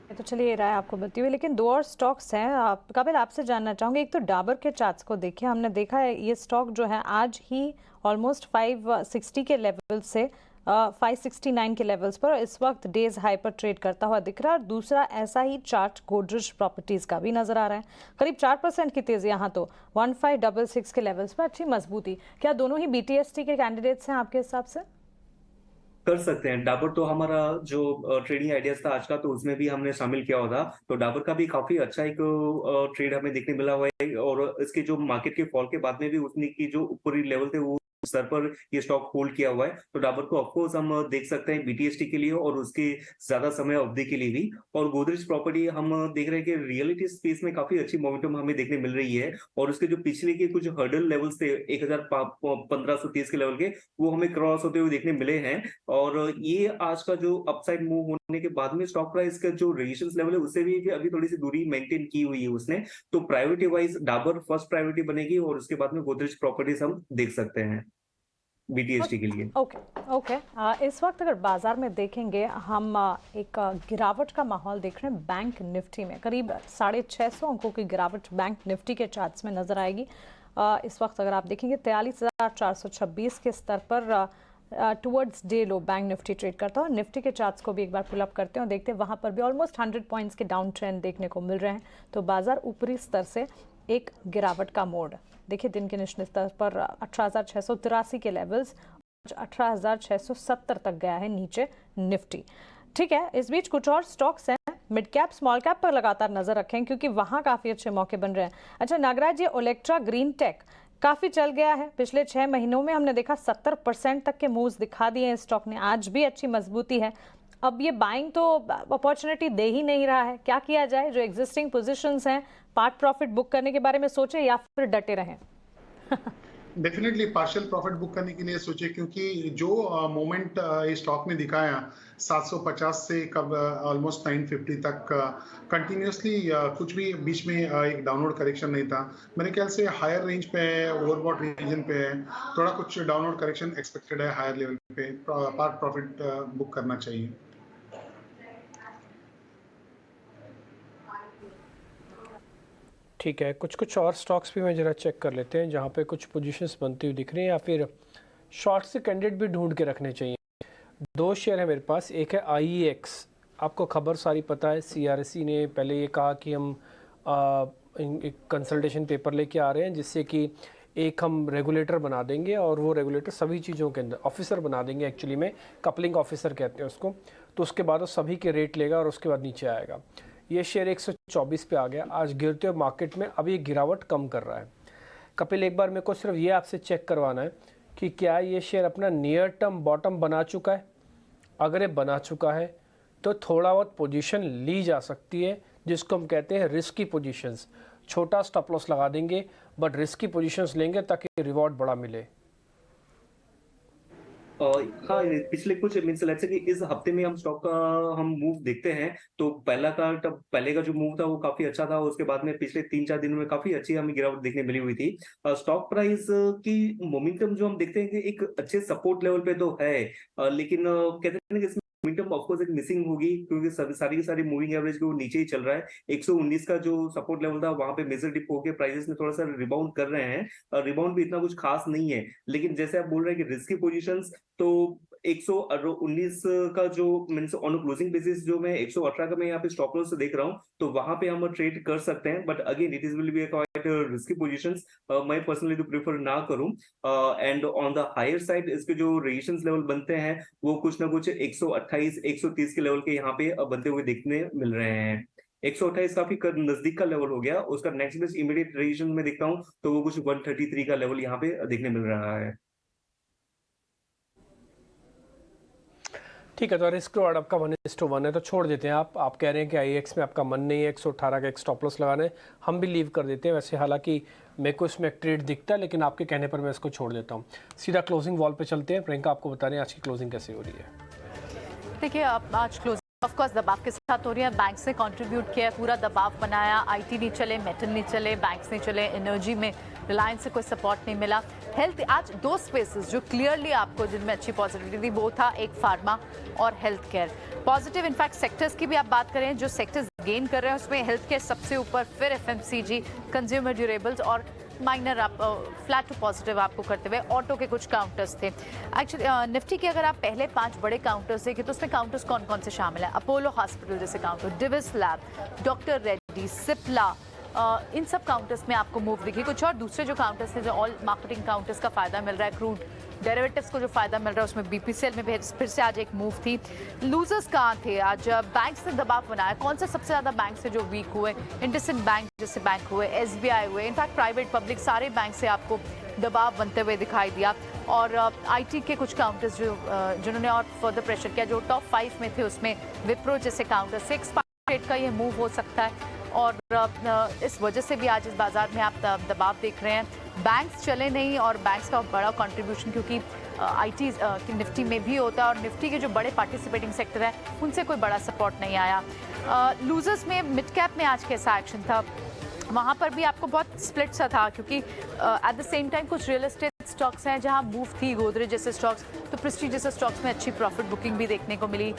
तो चलिए ये राय आपको बताती हुई, लेकिन दो और स्टॉक्स हैं कपिल, आपसे जानना चाहूँगी। एक तो डाबर के चार्ट्स को देखिए, हमने देखा है ये स्टॉक जो है आज ही ऑलमोस्ट 560 के लेवल से 569 के लेवल्स पर इस वक्त डेज हाई पर ट्रेड करता हुआ दिख रहा है। और दूसरा ऐसा ही चार्ट गोदरेज प्रॉपर्टीज का भी नजर आ रहा है, करीब 4% की तेजी, यहाँ तो 1566 के लेवल्स पर अच्छी मजबूती। क्या दोनों ही BTST के कैंडिडेट्स हैं आपके हिसाब से? कर सकते हैं। डाबर तो हमारा जो ट्रेडिंग आइडियाज था आज का, तो उसमें भी हमने शामिल किया हुआ था। तो डाबर का भी काफी अच्छा एक ट्रेड हमें देखने मिला हुआ है और इसके जो मार्केट के फॉल के बाद में भी उसने की जो ऊपरी लेवल थे वो स्तर पर ये स्टॉक होल्ड किया हुआ है। तो डाबर को ऑफकोर्स हम देख सकते हैं BTST के लिए और उसके ज्यादा समय अवधि के लिए भी। और गोदरेज प्रॉपर्टी हम देख रहे हैं कि रियलिटी स्पेस में काफी अच्छी मोमेंटम हमें देखने मिल रही है और उसके जो पिछले के कुछ हर्डल लेवल्स थे 1530 के लेवल के, वो हमें क्रॉस होते हुए देखने मिले हैं। और ये आज का जो अपसाइड मूव होने के बाद में स्टॉक प्राइस का जो रेजिस्टेंस लेवल है उससे भी अभी थोड़ी सी दूरी मेंटेन की हुई है उसने। तो priority wise Dabur first priority बनेगी और उसके बाद में गोदरेज प्रॉपर्टीज हम देख सकते हैं BTST के लिए। ओके। इस वक्त अगर बाजार में देखेंगे हम एक गिरावट का माहौल देख रहे हैं बैंक निफ्टी में, करीब 650 अंकों की गिरावट बैंक निफ्टी के चार्ट्स में नजर आएगी। इस वक्त अगर आप देखेंगे 43,426 के स्तर पर टुवर्ड्स डे लो बैंक निफ्टी ट्रेड करता है। निफ्टी के चार्ट्स को भी एक बार पुल अप करते हैं और देखते हैं, वहां पर भी ऑलमोस्ट 100 पॉइंट्स के डाउन ट्रेंड देखने को मिल रहे हैं। तो बाजार ऊपरी स्तर से एक गिरावट का मोड देखिए, दिन के निचले स्तर पर 18,683 के लेवल्स, 18,670 तक गया है नीचे निफ्टी। ठीक है, इस बीच कुछ और स्टॉक्स हैं मिड कैप स्मॉल कैप पर लगातार नजर रखें क्योंकि वहां काफी अच्छे मौके बन रहे हैं। अच्छा नागराज, ये ओलेक्ट्रा ग्रीन टेक काफी चल गया है, पिछले 6 महीनों में हमने देखा 70% तक के मूव्स दिखा दिए हैं स्टॉक ने, आज भी अच्छी मजबूती है। अब ये बाइंग तो अपॉर्चुनिटी दे ही नहीं रहा है, क्या किया जाए? जो एग्जिस्टिंग पोजीशंस हैं पार्ट प्रॉफिट बुक करने के बारे में सोचे या फिर डटे रहें? डेफिनेटली पार्शियल प्रॉफिट बुक करने के लिए सोचे क्योंकि जो मोमेंट ये स्टॉक ने दिखाया 750 से कब ऑलमोस्ट 950 तक कंटिन्यूसली कुछ भी बीच में एक डाउनवर्ड करेक्शन नहीं था। मेरे ख्याल से हायर रेंज पे है, ओवरबॉट रीजन पे है, थोड़ा कुछ डाउनवर्ड करेक्शन एक्सपेक्टेड है हायर लेवल पे, पार्ट प्रॉफिट बुक करना चाहिए। ठीक है, कुछ और स्टॉक्स भी मैं ज़रा चेक कर लेते हैं जहाँ पे कुछ पोजीशंस बनती हुई दिख रही हैं या फिर शॉर्ट से कैंडिडेट भी ढूंढ के रखने चाहिए। 2 शेयर है मेरे पास, एक है IEX, आपको खबर सारी पता है, CRSE ने पहले ये कहा कि हम एक कंसल्टेशन पेपर लेके आ रहे हैं जिससे कि एक हम रेगुलेटर बना देंगे और वो रेगुलेटर सभी चीज़ों के अंदर ऑफिसर बना देंगे, एक्चुअली में कपलिंग ऑफिसर कहते हैं उसको। तो उसके बाद वो सभी के रेट लेगा और उसके बाद नीचे आएगा। ये शेयर 124 पे आ गया, आज गिरते हुए मार्केट में अभी गिरावट कम कर रहा है। कपिल, एक बार मेरे को सिर्फ ये आपसे चेक करवाना है कि क्या ये शेयर अपना नियर टर्म बॉटम बना चुका है? अगर ये बना चुका है तो थोड़ा बहुत पोजीशन ली जा सकती है, जिसको हम कहते हैं रिस्की पोजीशंस। छोटा स्टॉप लॉस लगा देंगे बट रिस्की पोजीशंस लेंगे ताकि रिवॉर्ड बड़ा मिले। हाँ, पिछले कुछ मीन्स लेट्स से कि इस हफ्ते में हम स्टॉक का हम मूव देखते हैं तो पहले का जो मूव था वो काफी अच्छा था। उसके बाद में पिछले 3-4 दिनों में काफी अच्छी हमें गिरावट देखने मिली हुई थी। स्टॉक प्राइस की मोमेंटम जो हम देखते हैं कि एक अच्छे सपोर्ट लेवल पे तो है, लेकिन कहते हैं कि मोमेंटम ऑफकोर्स एक मिसिंग होगी क्योंकि सारी की सारी मूविंग एवरेज को नीचे ही चल रहा है। 119 का जो सपोर्ट लेवल था वहां पे मेजर डिप होकर प्राइसेस में थोड़ा सा रिबाउंड कर रहे हैं। रिबाउंड भी इतना कुछ खास नहीं है, लेकिन जैसे आप बोल रहे हैं कि रिस्की पोजीशंस, तो 119 का जो मीन्स ऑन क्लोजिंग बेसिस जो मैं 118 का मैं यहाँ पे स्टॉप लॉस देख रहा हूँ, तो वहां पे हम ट्रेड कर सकते हैं। But again it is will be quite risky positions, मैं पर्सनली तो प्रेफर ना करूं। And on the higher side इसके जो रेजिस्टेंस लेवल बनते हैं वो कुछ ना कुछ 128 130 के लेवल के यहाँ पे बनते हुए देखने मिल रहे हैं। 128 काफी नजदीक का लेवल हो गया, उसका नेक्स्ट बेस्ट इमीडिएट रेजिस्टेंस में देखता हूँ तो वो कुछ 133 का लेवल यहाँ पे देखने मिल रहा है। ठीक है, तो रिस्क रिवार्ड आपका 1:1 है तो छोड़ देते हैं आप कह रहे हैं कि IEX में आपका मन नहीं है 118 का एक स्टॉप लॉस लगाने, हम भी लीव कर देते हैं। वैसे हालांकि मेरे को इसमें एक ट्रेड दिखता है, लेकिन आपके कहने पर मैं इसको छोड़ देता हूँ। सीधा क्लोजिंग वॉल पे चलते हैं। प्रियंका, आपको बता रहे हैं आज की क्लोजिंग कैसे हो रही है। देखिए, आज क्लोजिंग ऑफ कोर्स दबाव के साथ हो रही है। बैंक्स ने कंट्रीब्यूट किया, पूरा दबाव बनाया। IT नहीं चले, मेटल नहीं चले, बैंक्स नहीं चले, एनर्जी में रिलायंस से कोई सपोर्ट नहीं मिला। हेल्थ, आज दो स्पेसेस जो क्लियरली आपको जिनमें अच्छी पॉजिटिविटी थी वो था एक फार्मा और health care. Positive in fact sectors की भी आप बात करें, जो सेक्टर्स गेन कर रहे हैं उसमें हेल्थ केयर सबसे ऊपर, फिर FMCG, कंज्यूमर ड्यूरेबल्स और माइनर आप फ्लैट टू पॉजिटिव आपको करते हुए ऑटो के कुछ काउंटर्स थे। एक्चुअली निफ्टी के अगर आप पहले 5 बड़े काउंटर्स देखें तो उसमें काउंटर्स कौन कौन से शामिल हैं? अपोलो हॉस्पिटल जैसे counter, Divi's lab, doctor Reddy, Cipla, इन सब काउंटर्स में आपको मूव दिखी। कुछ और दूसरे जो काउंटर्स थे, जो ऑल मार्केटिंग काउंटर्स का फायदा मिल रहा है, क्रूड डेरिवेटिव्स को जो फायदा मिल रहा है उसमें BPCL में फिर से आज एक मूव थी। लूजर्स कहाँ थे? आज बैंक्स ने दबाव बनाया। कौन सा सबसे ज़्यादा बैंक से जो वीक हुए? इंडसइंड बैंक जैसे बैंक हुए, SBI हुए, इनफैक्ट प्राइवेट पब्लिक सारे बैंक से आपको दबाव बनते हुए दिखाई दिया। और IT के कुछ काउंटर्स जिन्होंने और फर्दर प्रेशर किया, जो टॉप 5 में थे उसमें विप्रो जैसे काउंटर से एक्सपायरी डेट का ये मूव हो सकता है और इस वजह से भी आज इस बाजार में आप दबाव देख रहे हैं। बैंक्स चले नहीं और बैंक्स का बड़ा कंट्रीब्यूशन क्योंकि IT की निफ्टी में भी होता है और निफ्टी के जो बड़े पार्टिसिपेटिंग सेक्टर हैं उनसे कोई बड़ा सपोर्ट नहीं आया। लूजर्स में मिड कैप में आज कैसा एक्शन था? वहाँ पर भी आपको बहुत स्प्लिट सा था क्योंकि एट द सेम टाइम कुछ रियल एस्टेट स्टॉक्स हैं जहाँ मूव थी, गोदरेज जैसे स्टॉक्स, तो प्रेस्टीज जैसे स्टॉक्स में अच्छी प्रॉफिट बुकिंग भी देखने को मिली।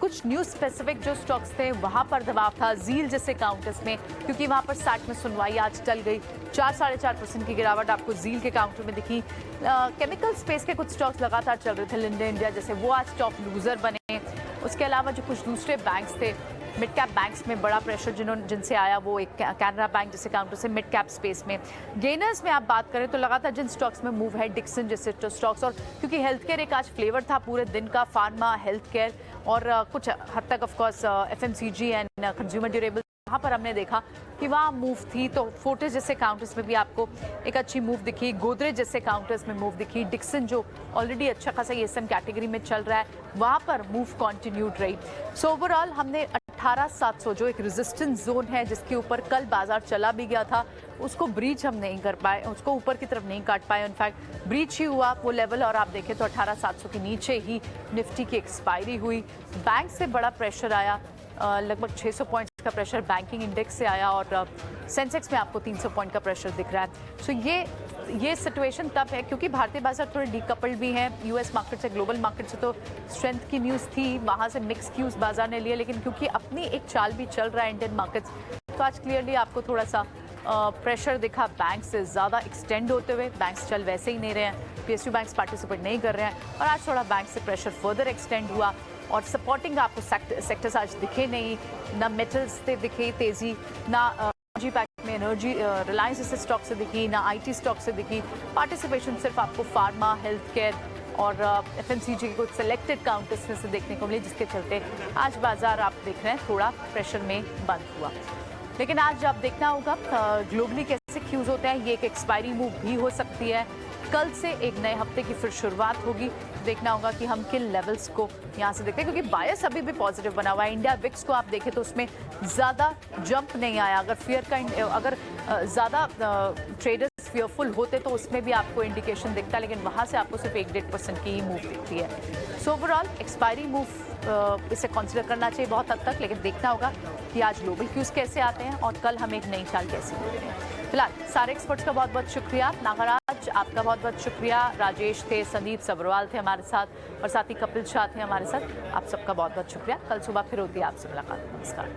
कुछ न्यूज़ स्पेसिफिक जो स्टॉक्स थे वहाँ पर दबाव था, झील जैसे काउंटर्स में, क्योंकि वहाँ पर 60 में सुनवाई आज टल गई। 4-4.5% की गिरावट आपको झील के काउंटर में दिखी। केमिकल स्पेस के कुछ स्टॉक्स लगातार चल रहे थे, लिंडे इंडिया जैसे, वो आज टॉप लूजर बने। उसके अलावा जो कुछ दूसरे बैंक्स थे, मिड कैप बैंक्स में बड़ा प्रेशर जिनसे आया वो एक कैनरा बैंक जैसे काउंटर से मिड कैप स्पेस में। गेनर्स में आप बात करें तो लगातार जिन स्टॉक्स में मूव है, डिक्सन जैसे स्टॉक्स, और क्योंकि हेल्थ केयर एक आज फ्लेवर था पूरे दिन का, फार्मा, हेल्थ केयर और कुछ हद तक of course FMCG and consumer durable, वहाँ पर हमने देखा कि वहाँ मूव थी। तो फोर्टिस जैसे काउंटर्स में भी आपको एक अच्छी मूव दिखी, गोदरेज जैसे काउंटर्स में मूव दिखी, डिक्सन जो ऑलरेडी अच्छा खासा ESM कैटेगरी में चल रहा है वहाँ पर मूव कंटिन्यूड रही। सो ओवरऑल हमने 18,700 जो एक रेजिस्टेंस जोन है जिसके ऊपर कल बाजार चला भी गया था, उसको ब्रीच हम नहीं कर पाए, उसको ऊपर की तरफ नहीं काट पाए, इनफैक्ट ब्रीच ही हुआ वो लेवल। और आप देखें तो 18,700 के नीचे ही निफ्टी की एक्सपायरी हुई। बैंक से बड़ा प्रेशर आया, लगभग 600 पॉइंट्स का प्रेशर बैंकिंग इंडेक्स से आया और सेंसेक्स में आपको 300 पॉइंट का प्रेशर दिख रहा है। सो ये सिचुएशन तब है क्योंकि भारतीय बाजार थोड़े डीकपल्ड भी हैं US मार्केट से, ग्लोबल मार्केट से, तो स्ट्रेंथ की न्यूज़ थी, वहाँ से मिक्स क्यूज बाजार ने लिए, लेकिन क्योंकि अपनी एक चाल भी चल रहा है इंडियन मार्केट्स, तो आज क्लियरली आपको थोड़ा सा प्रेशर दिखा बैंक से ज़्यादा एक्सटेंड होते हुए। बैंक्स चल वैसे ही नहीं रहे हैं, PSU बैंक्स पार्टिसिपेट नहीं कर रहे हैं और आज थोड़ा बैंक से प्रेशर फर्दर एक्सटेंड हुआ और सपोर्टिंग आपको सेक्टर्स आज दिखे नहीं, ना मेटल्स से दिखे तेज़ी, ना जी पैक में एनर्जी रिलायंस जैसे स्टॉक से दिखी, ना IT स्टॉक से दिखी। पार्टिसिपेशन सिर्फ आपको फार्मा, हेल्थ केयर और FMCG के कुछ सिलेक्टेड काउंटर्स में से देखने को मिले, जिसके चलते आज बाजार आप देख रहे हैं थोड़ा प्रेशर में बंद हुआ। लेकिन आज आप देखना होगा ग्लोबली कैसे क्यूज होते हैं, ये एक एक्सपायरी मूव भी हो सकती है। कल से एक नए हफ्ते की फिर शुरुआत होगी, देखना होगा कि हम किन लेवल्स को यहाँ से देखते हैं, क्योंकि बायस अभी भी पॉजिटिव बना हुआ है। इंडिया विक्स को आप देखें तो उसमें ज़्यादा जंप नहीं आया। अगर ज़्यादा ट्रेडर्स फियरफुल होते तो उसमें भी आपको इंडिकेशन दिखता, लेकिन वहाँ से आपको सिर्फ 1-1.5% की ही मूव दिखती है। सो ओवरऑल एक्सपायरी मूव इसे कंसिडर करना चाहिए बहुत हद तक, लेकिन देखना होगा कि आज ग्लोबल क्यूज कैसे आते हैं और कल हम एक नई चाल कैसे होते हैं। फिलहाल सारे एक्सपर्ट्स का बहुत बहुत शुक्रिया। नागराज आपका बहुत बहुत शुक्रिया, राजेश थे, संदीप सब्रवाल थे हमारे साथ और साथ ही कपिल शाह थे हमारे साथ। आप सबका बहुत बहुत शुक्रिया। कल सुबह फिर होती है आपसे मुलाकात। नमस्कार।